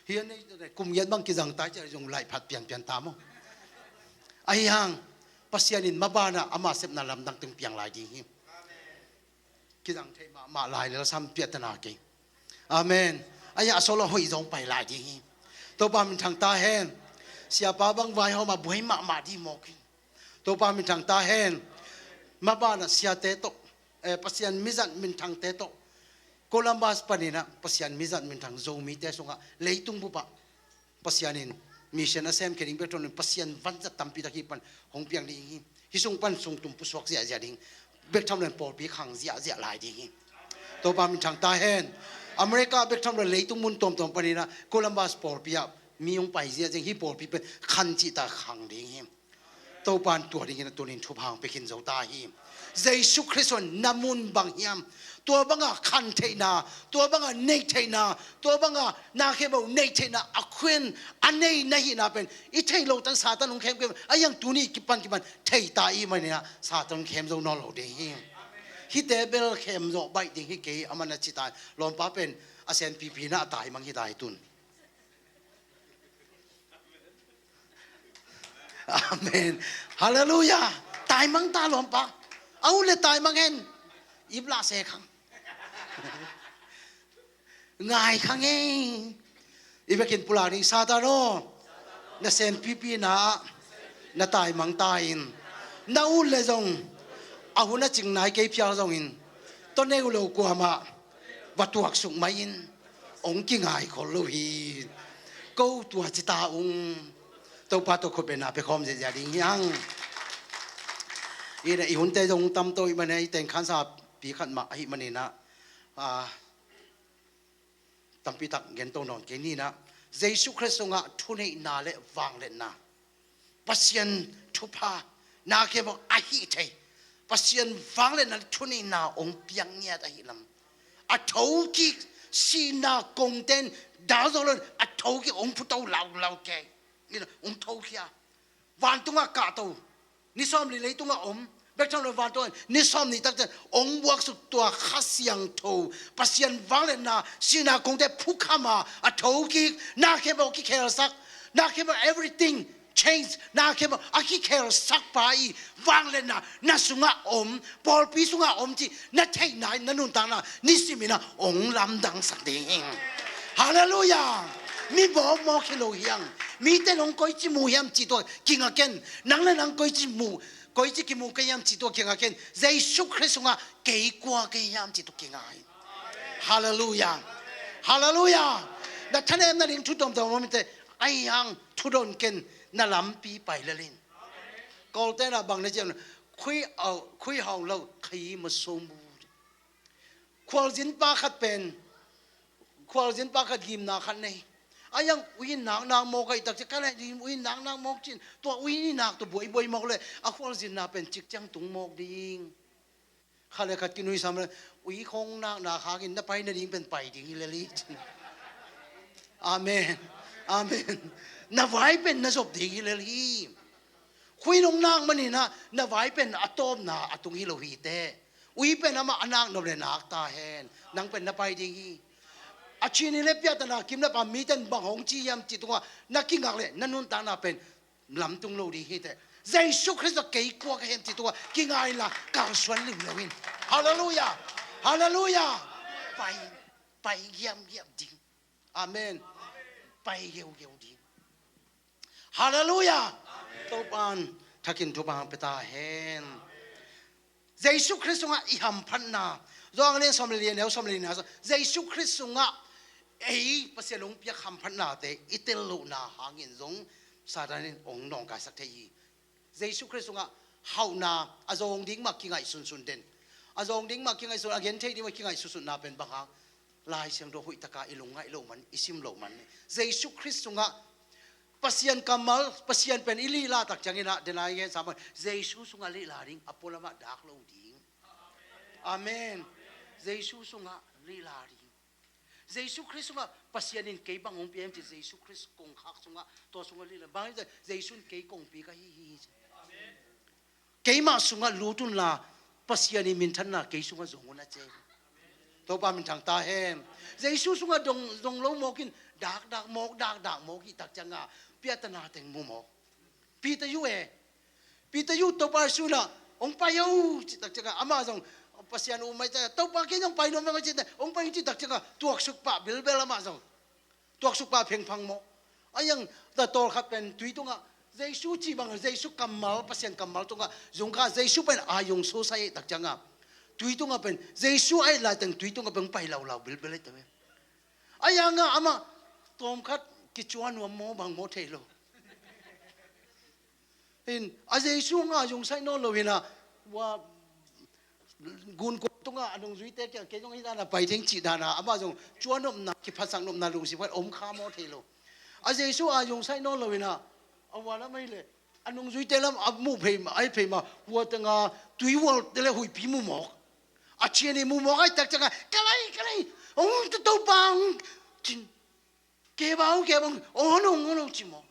เฮียนี่กุมยันบางกิจังตายจะยงไหลผัดเปียงตามไอ้ยังปัสยันอินมาบานะอามาเสมนาลำดังตึงเปียงลายดีกิจังเทมาลายแล้วซ้ำเปียตนาเก่งอาเมนไอ้ยังอาโซโลหอยจงไปลายดีตัวปามินทางตาแห้งเสียป้าบังไว้เขามาบุ้ยมาดีหมอกินตัวปามินทางตาแห้งมาบ้านเสียเตโตปัสยันมิจันมินทางเตโตโคลัมบัสปนินะปัสยันมิจันมินทางโซมีเตสงะเลยตุงบุปะปัสยันินมิเชนอาเซมเคริงเบตรอนปัสยันวันจะตั้มปีตะกี้ปันหงเปียงดีฮิซุงปันซุงตุมปุสวกเสียดิ่งเบกทำเรื่องปอลปีขังเสียหลายดิ่งตัวปามินทางตาแห้งอเมริกาเบกทำเรื่องเลยตุงมุนตอมปนินะโคลัมบัสปอลปีมีองไปเสียจริงฮิปอลปีเป็นคันจิตาขังดิ่งตัวปานตัวดิ่งนะตัวนี้ทุบหางไปกินเจ้าตาหิมเยซูคริสต์นามุนบางยามตัวบังอาคันเทนาตัวบังอาเนเทนาตัวบังอานาเข้มเอาเนเทนาอควินอันนี้นหินาเป็นอีเทโลตันซาตันองเข้มไอ้ยังตัวนี้กิปันเทตาอีมันเนี่ยซาตันเข้มโจนอลเดหิมฮิเตเบลเข้มโจใบดิ่งฮิเกย์อามันจิตายลมป้าเป็นอาเซนพีน่าตายมังฮิตายตุนอาเมนฮาเลลูยาตายมังตาลมปะเอาเลยตายมังเห็นอิบลาเสขังง่ายขังเองอีเบกินปุลานิซาตาโนนาเซนพีนาตายมังตายอินนาอุเลจงอาหุนจิงนายเกยพิอาจงอินตอนนี้กูเลวกลัวมาวัตถุอักษุไม่อินองค์กิง่ายคนลูฮีกูตัวจิตาองตัวป้าตัวคนเป็นอาไปคอมเสียดิ่งยังอีเนี่ยอีหุ่นเตจงตำตัวอีมันเนี่ยแต่งขันสาปีขันมาอีมันนี่นะตำปีตักเงินตัวนอนเกนี่นะเยซูคริสต์งะทุนให้นาเละวางเล่นนะปัสยันทุพานาเก็บอาหิเทปัสยันวางเล่นนะทุนให้นาองเปียงเงียดอาหิลำอัฐูกิสีนากงเต้นดาวโซลอัฐูกิองพุทธเหล่าแกนี่นะองทวีอะวันตุงะกาโตนิสอมลีเลยตุงะเบกทำเลยวันตัวนิสอมนี่ตั้งแต่องบวกสุดตัวข้าเสียงโตปัสยันวังเลยนะสินาคงได้ผู้ข้ามาอัฐกินาเข้มบอกกิเคลสักนาเข้มบอก everything change นาเข้มบอกอากิเคลสักไปวังเลยนะนาสุงะปอลปีสุงะที่นาเทนายนานุนตานะนิสิมินะองลำดังสักดิ่งฮาเลลูยามีบอกมอคิโลเฮียงมีแต่ลงก้อยจิมูเฮียมจิตัวกิงอาเกนนังเลยนังก้อยจิมูก้อยจิกิมูก้อยยามจิตัวกิงอาเกนเยซูคริสต์งะเกี่ยกว่าก้อยยามจิตัวกิงอาฮาเลลูยาฮาเลลูยาแต่ท่านเอ็มนั่นเองทุดมตัวมันแต่ไอ้ยังทุดมเกนนั่นลำปีไปละลินกอลเตน่ะบางในเจ้าคุยห้องเราขีมาสมูควอลจินปาขัดเป็นควอลจินปาขัดยิมนาขันนี่ ayang uin nang mo kay tak ka na uin nang mo chin to uin nak to boy mo le akhol jin na pen chik chang tung mo ding khale khat kinui sam ui khong na khagin na pai na ding pen pai ding le amen amen na vai pen na sob ding le hi khui nong nang mani na vai pen atom na atung hi lo hi te ui pen ama anak no le nak ta hen nang pen na pai ding hi achini le pya ta na kim na pa mi ten bang hong chi yam chi tunga na ki ngak le nanun ta na pen lam tung lo di hi te Jesus Christ ke ko ka hen chi tunga ki ngai la ka swan lim lo win hallelujah hallelujah pai yam ding amen pai geu ding hallelujah to pan thakin to bang peta hen Jesus Christ nga i ham phan na zong le som le ne som le na Jesus Christ nga ei paselong pia ham phan na te itel lo na hangin zong sadanin ong nong ka sak thei Jesus Christ nga hau na azong ding ma ki ngai sun den azong ding ma ki ngai sun again thei di ma ki ngai sun na pen bang lai siang do hui taka ilung ngai lo man isim lo man Jesus Christ nga pasian kamal pasian pen ili la tak changina denai ge sama Jesus nga li la ring apolama dak lo ding amen Jesus nga li la ring Jesus Christ nga pasian in ke bang ong pm ti Jesus Christ kong khak sunga to sunga li la bang Jesus ke kong pi ka hi amen ke ma sunga lutun la pasian in min than na ke sunga zong na che to pa min thang ta hem Jesus sunga dong lo mokin dak mo ki tak changa piatana teng mo mo pita yu to pa suna ong pa yu tak changa ama jong pasian umai ta to pa ke jong pai no ma chi ong pa chi tak changa tuak suk pa bil ama jong tuak suk pa pheng phang mo ayang ta tol khat pen tui tunga Jesus chi bang Jesus kamal pasian kamal tunga jong ka Jesus pen ayong so sai tak changa tui tunga pen Jesus ai la teng tui tunga pen pai lau bil ta ayanga ama tom khat ki chuan mo bang mo thelo in Jesus nga jong sai no lo hina wa gun ko tunga anong zui te ke jong ida na pai theng chi da na ama jong chuan nom na ki phasang nom na lu si om kha mo thelo Jesus a jong sai no lo hina awala mai le anong zui te lam amu phei ma ai phei ma wa tanga tui wol te le hui pi mu mo a chiani mu mo ai tak changa kalai ong to bang chin ke bang ono chi mo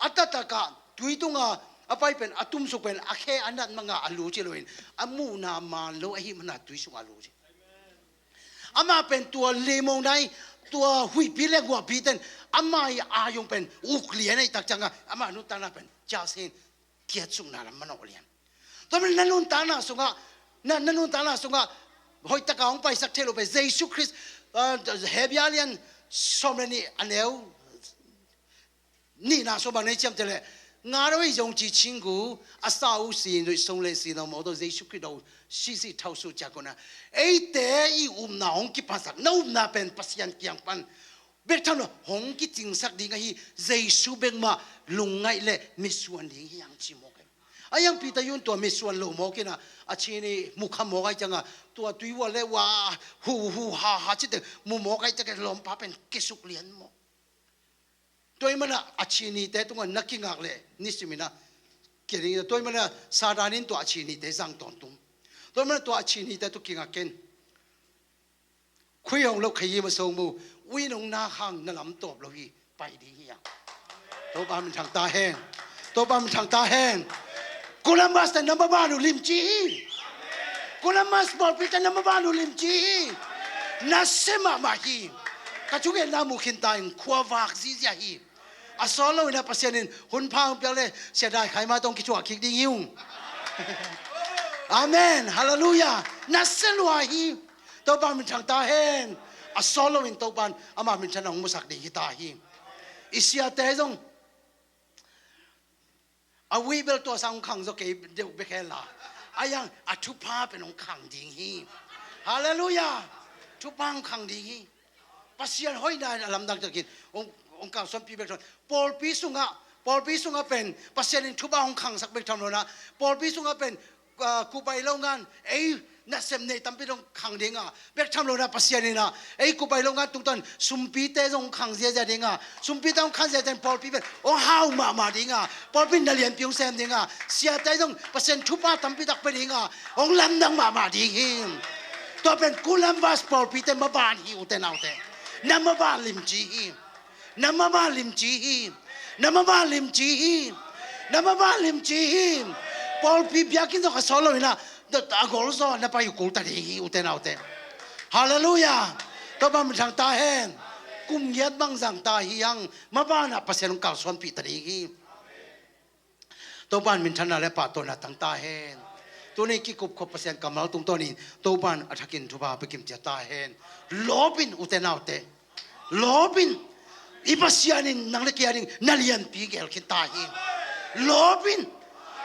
atataka tui tunga apai pen atum su pen akhe anat manga alu chi loin amu na man lo hi mana tui su alu chi ama pen tua lemong nai tua hui pi le gwa pi ten ama ya ayong pen uklian ai tak changa ama nu tana pen cha sen tiat sung na man olian to men nanun tana sunga hoi ta ka ong pai sak thelo pe Jesus Christ hebialian somreni aneu ni na so ba nei cham tele nga ro yong chi chingu asa u sin ro song le sin no mo do Jesus Christ do si thau su cha ko na ei te I na ong ki pasak no na pen pasian kyang pan bek tham no hong ki ting sak ding hi Jesus bek ma lungai le misuan ding yang chi mo ke ayang pita yun to misuan lo mo ke na achini mukha mo kai changa to tui wa le wa hu ha chi te mu mo kai te ke lom pa pen kisuk lian mo toy mana achini te tunga nakingak le nisimina kering toy mana sadanin to achini te sang ton tung toy mana to achini te to kinga ken khuyong lo khayi ma song mu wi nong na hang na lam top lo hi pai di hi ya to ba min thang ta hen Columbus the number 1 lim chi Columbus bol pita number 1 lim chi nasema mahi kachuge na mu khintain khwawak ji ja hi asolo ina pasianin hun phang pyale sedai khaima tong kichwa khik ding yung amen hallelujah naselwa hi to ba min thang ta hen asolo in to ban ama min thanang musak ding hi ta hi isia te jong a we bel to sang khang zo ke de be khela ayang athu pa pe nong khang ding hi hallelujah thu pang khang ding hi pasian hoi na alam dak takin ong ka som pi bek thon Paul pi sunga pen pasian in thu ba ong khang sak bek tham lo na Paul pi sunga pen ku pai lo ngan ei na sem nei tampi dong khang dinga bek tham lo na pasien ni na ei ku bai long ga tung ton sumpi te jong khang zia ja dinga sumpi tang khang zia jan Paul pi ong hau ma dinga Paul pin na lian piong sem dinga sia tai jong pasien thupa tampi dak pe dinga ong lam dang ma ding him to pen Columbus Paul pi te ma ban hi u te nau te na ma ban lim chi hi na ma ban lim chi hi na ma ban lim chi hi na ma ban lim chi hi Paul pi biakin to ka solo ina agol so na pa yukul ta hi u te nau te hallelujah to ba mi thang ta hen kum yat bang jang ta hi yang ma ba na pasien ka son pi ta hi to ban min thana le pa to na tang ta hen to ne ki kup khop pasien kamal tung to ni to ban athakin thu ba pe kim cha ta hen lobin u te nau te lobin ipasianin nang le kiaring nalian pi gel ki ta hi lobin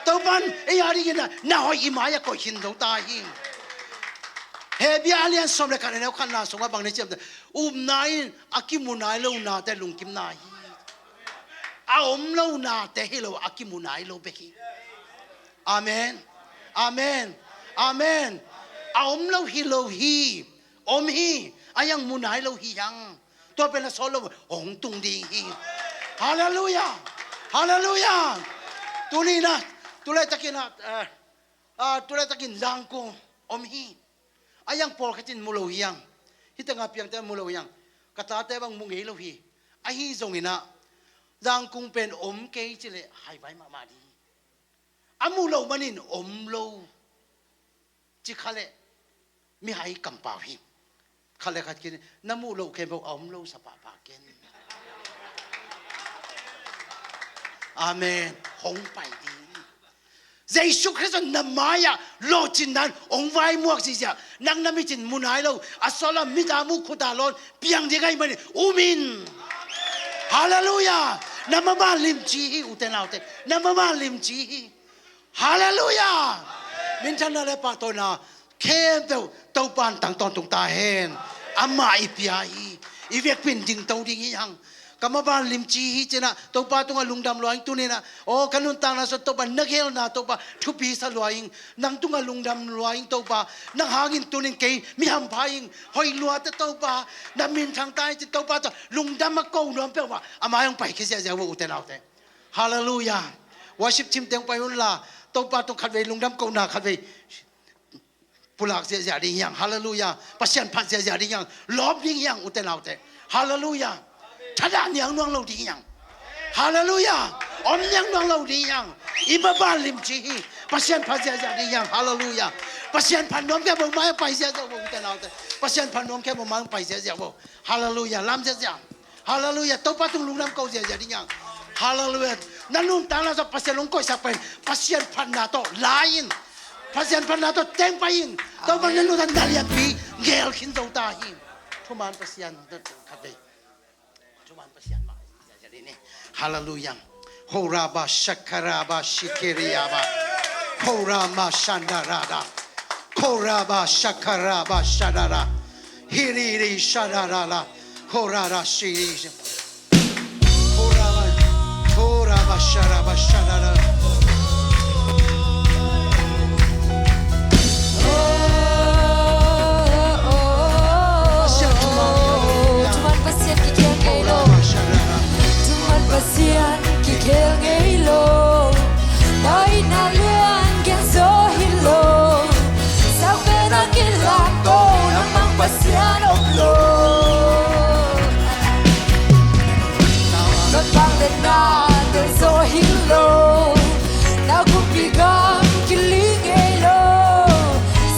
to ban e yari gina na hoi imaya ko hin do ta hi he bi alian som le kan ne khan na so bang ne chem nai akimunai lo na te lung kim na hi a lo na te hi lo akimunai lo be hi amen amen amen a lo hi lo hi hi ayang munai lo hi yang to pe na solo ong tung ding hi hallelujah hallelujah tu ni na tulay takin lang ko hi ayang Paul katin mulo hiyang hitanga piang te mulo hiyang katate bang mungi lo hi ahi zongina lang kung pen ke chile hai bai ma ma di amulo manin lo chi khale mi hai kampaw hi khale khat kin namulo ke bo lo sa pa pa ken amen hong pai di Jesus Christ namaya lo chin nan ong vai muak si sia nang nami chin munai lo asola midamu khudalon piang digai mani umin hallelujah namama lim chi utenaute namama lim chi hallelujah min thana le pa to na khem to pan tang ton tung ta hen ama ipia hi ivek pin ding to ding yang kamaban lim chi hi chena to pa tunga lungdam loing tunina o kanun tang na so to pa nagel na to pa thupi sa loing nang tunga lungdam loing to pa nang hangin tunin ke mi ham phaing hoi lua te to pa na min thang tai chi to pa to lungdam ma ko nom pe wa amayong pai ke sia ja wo te nau te hallelujah worship team teng pai un la to pa to khat ve lungdam ko na khat ve pulak sia ja ding yang hallelujah pasien phan sia ja ding yang lob ding yang u te nau te hallelujah Tada nyang nuang lo di yang, hallelujah. Om nyang nuang lo di yang, iba balim cihi. Pasien pasien jadi yang, hallelujah. Pasien panom ke bong mai pai sia bong tenau te. Pasien panom ke bong mai pai sia bong, hallelujah. Lam sia, hallelujah. Tau patung lungnam kau sia jadi yang, hallelujah. Nanum tala sa pasien long kau siapa? Pasien panato lain, pasien panato tempain. Tau panenu dan dalian pi gel kinto tahin. Cuman pasien kabe. Hallelujah. Horaba shakaraba shikiriaba. Horama shandarada. Horaba shakaraba shadara. Hiriri shadarala. Horara shiri. Horaba sharaba shadara. Pasian ki khel ngei lo dai na luan gen so hilo sao ke na ki la ko na mang pasian ok lo na bang de na de so hilo na ku pi gam ki li ngei lo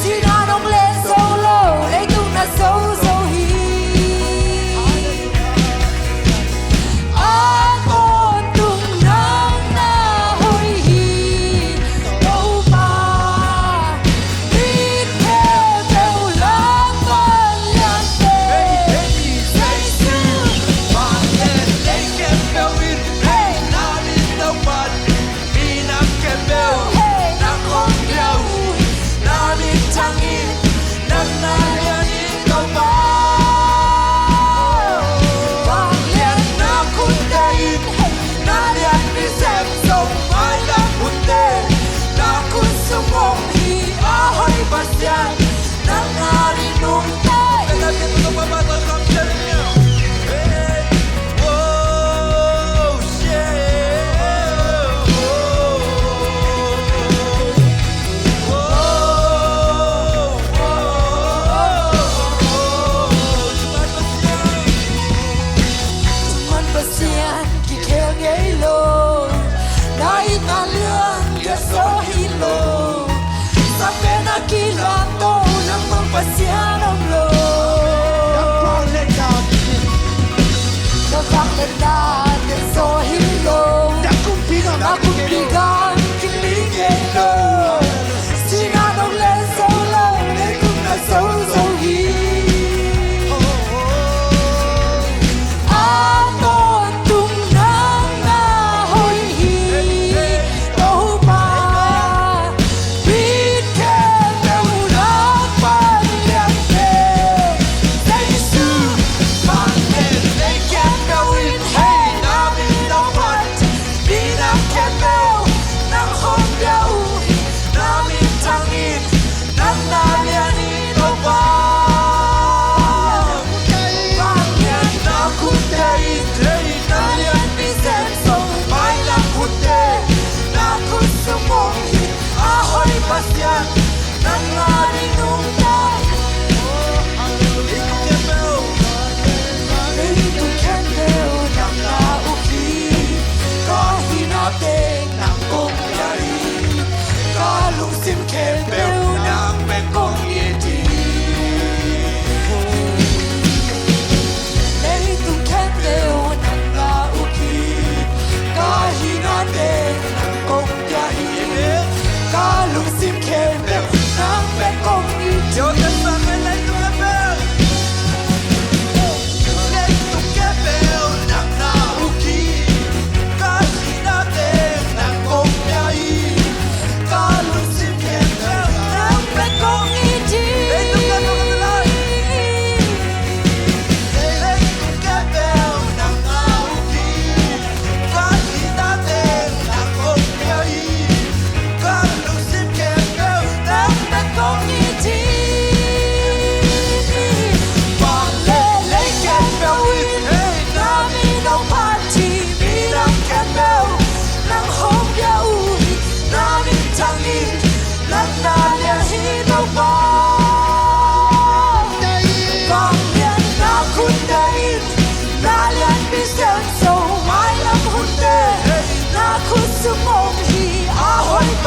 si na nong le so lo le tu na so so hi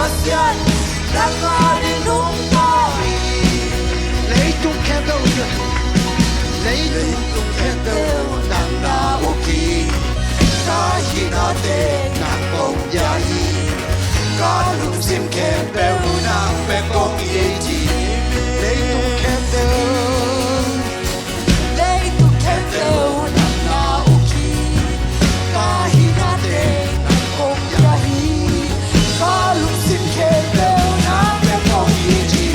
pasian nangani nungai lấy tung khen đâu lấy tung khen đâu nang na oki kahina te nang kong yai ka lung sim khen beu nang pe kong ye ji lấy tung khen đâu nang na uki kahina te nang kong yai ka lung sim khen beu nang pe kong ye ji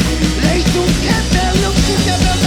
lấy tung khen đâu lung sim khen đâu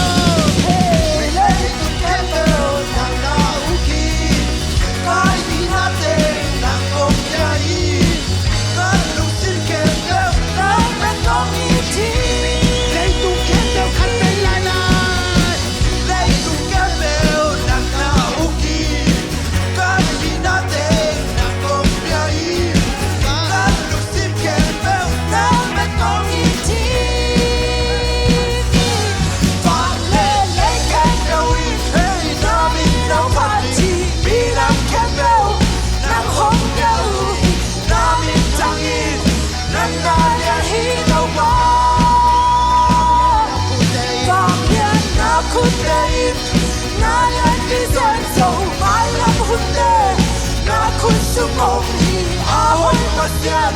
Sumohi ahoy pasian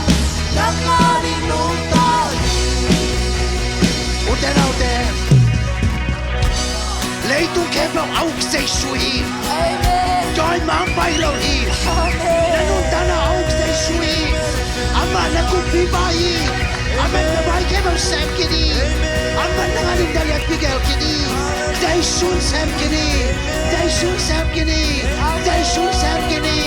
nangani nuntai Ute lấy tung khen đâu áo say suy Amen joy mang bay lâu hi nanu tana áo say suy ama na kupi bai ama na bai ke mau sam kini ama na ngalin dalia pigel kini dai sun sam kini dai sun sam kini dai sun sam kini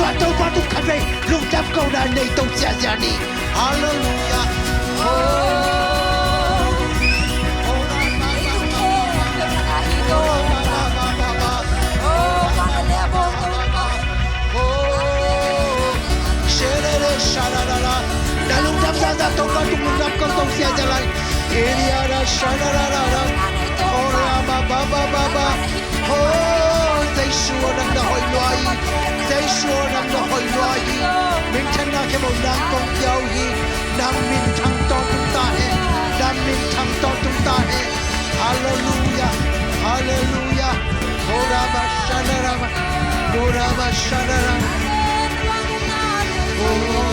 tua tau patu khabe lung tap kau na nei tau sia sia ni hallelujah Dalung dam da tau patu lung tap kau tau sia sia lai area da shararara ora ba ba ba ba ba oh dai shuo nang da hoi loi dai shuo nang da hoi loi mình chân na ke mo nang kong yau hi nang min thang to tung ta hai nang min thang to tung ta hai hallelujah hallelujah ora ba shararara ora ba shararara ora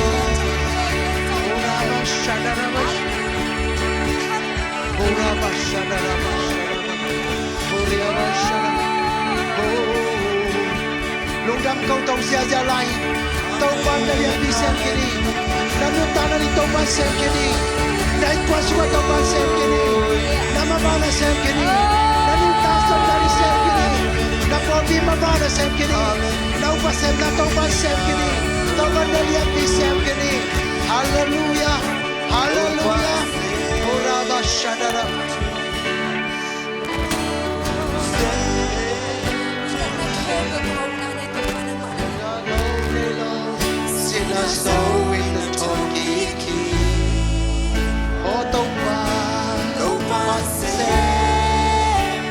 ba shararara ora ba shararara ora ba shararara lung dam kau tau sia sia lai tau ban da ya pi sem kini nanu tana ni tau ban sem kini dai kwa suka tau ban sem kini nama bana sem kini nanu ta sam dari sem kini na probi ma bana sem kini nau pa sem na tau ban sem kini tau ban da ya pi sem kini hallelujah hallelujah ora ba shadara Snow in the Toki Key. Oh, don't say,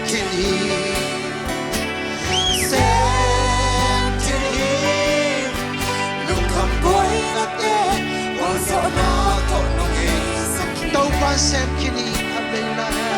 can he? Say, can he? Look up, boy, not there. Was on our don't know. Don't say, can he?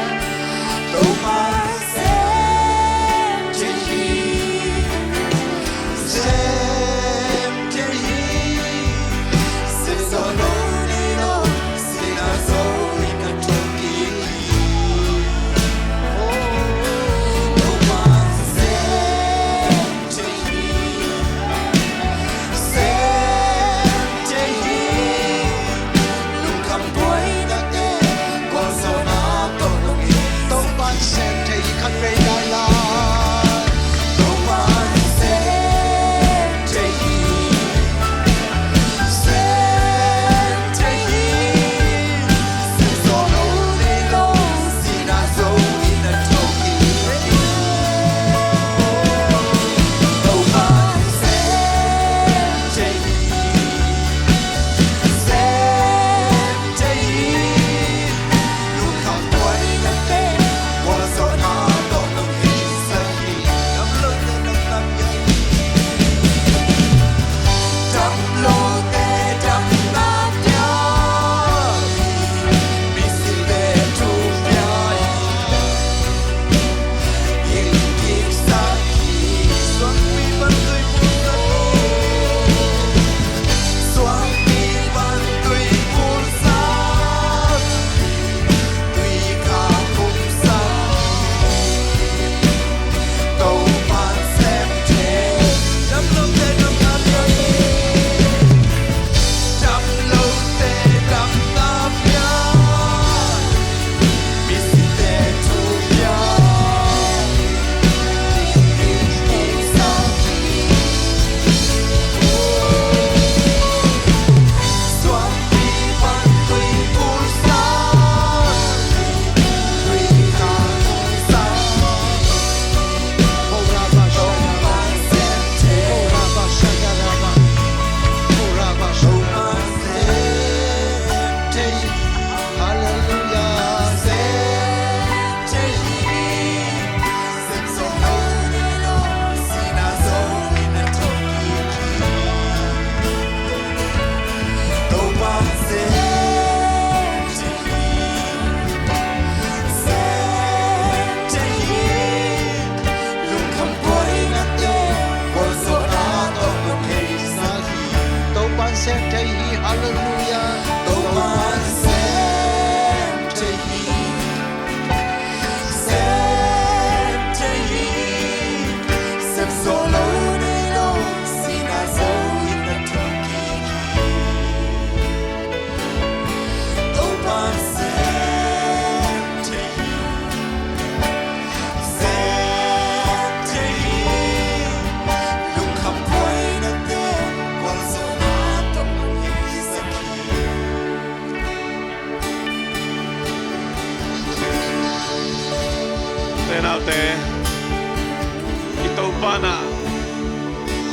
tàu pa na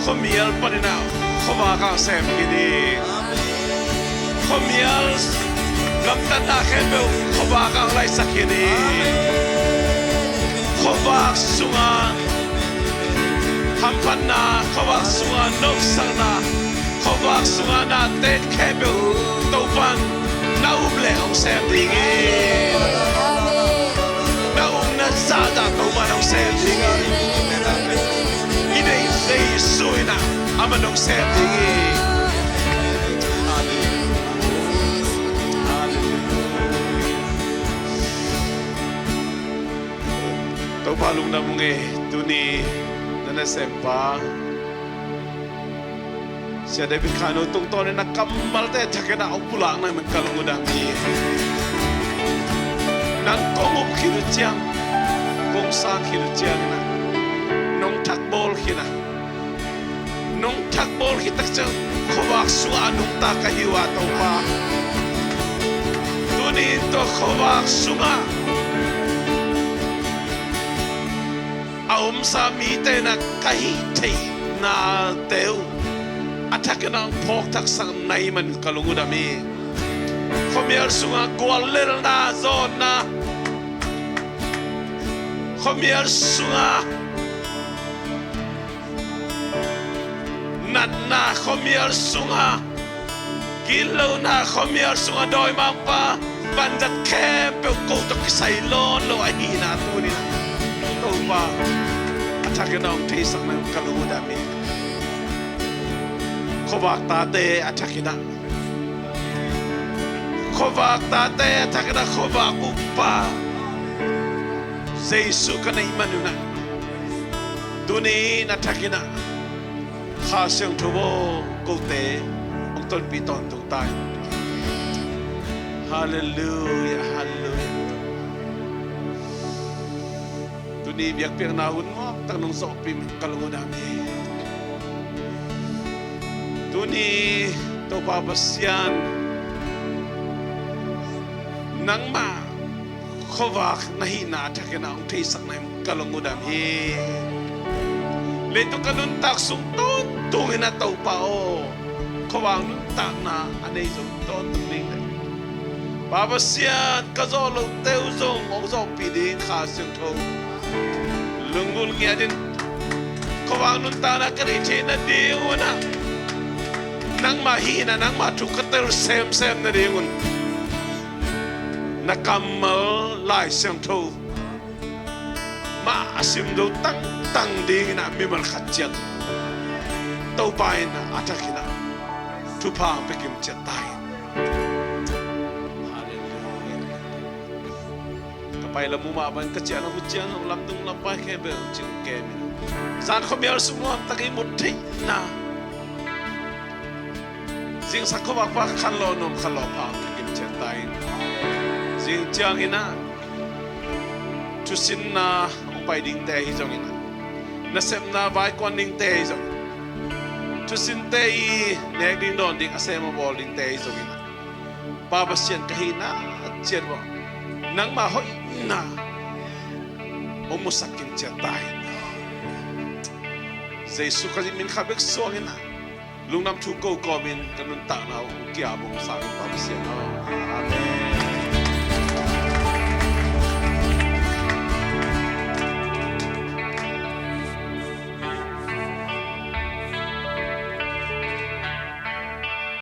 khomial panina khoma ka sem kini khomial lam tan na khebe khoma ka lai sakini khoma sunga hampan na khoma sunga nok sana khoma sunga na te khebe tàu pan na uble ong sem dingi na ong na zada tàu pan ong sem dingi Inay Jesus na amanong setting. Tau palung na mong tuni na nasempa. Siya David Khaino tung to na nakamal tayo tsaka na upulang na magkalungudang nang tongop kinutyang kung saan kinutyang na nung takbol kina nung takbol kita siyang kawak sunga nung takahiwa tau pa tuni ito kawak sunga aum sa mite na kahite na teo atake na ang poktak sa naiman kalungudami komial sunga gwalil na zona komial sunga na khomial sunga gilaw na khomial sunga doy mangpa bandat kepe ko to kisailon lo ahina tuni na to pa atake na ang tisak ng kaludami kobak tate atake na kobak tate atake na kobak upa Jesus ka na imanuna duni atake naข้าเสียงทวกูเตะองต้นปีตอนตรงใต้ฮาเลลูยาฮาเลลูยาตุนีเบียกเปียงนาหุ่นมอกตั้งนงสอบปีมกลงดามีตุนีตัวปาปัสยานนังมาขวักนาหินาทักนาองที่สักในกลงดามีLeto kanun tak sungton tungin na tau pao kawang nun tak na anay sungton tungling babasyan kazolo teo zong ongzo piding khasyung to lungul kaya din kawang nun tak na kariche na diyon na nang mahina nang matukatel sem na diyon nakamal lai siyang to maasim daw tang ding na mimal khatjat tau pain na atakina tupa pekim chatai hallelujah kapay lamu maban kacyan ang hujan ang lamdung lampay kebe jing kemi san khomial semua taki muthi na jing sakwa pa khanlo nom khalo pa pekim chatai jing jang ina tusin na pai ding te hi jong ina nasem na vai kon ding te hi jong tu sin te i nek ding don ding asem bol ding te hi jong ina baba sian kahina chen bo nang ma hoi na omusak kim chen tai Jesus kaji min khabek so ina lungnam thu ko ko min kanun ta na kya bo sa baba sian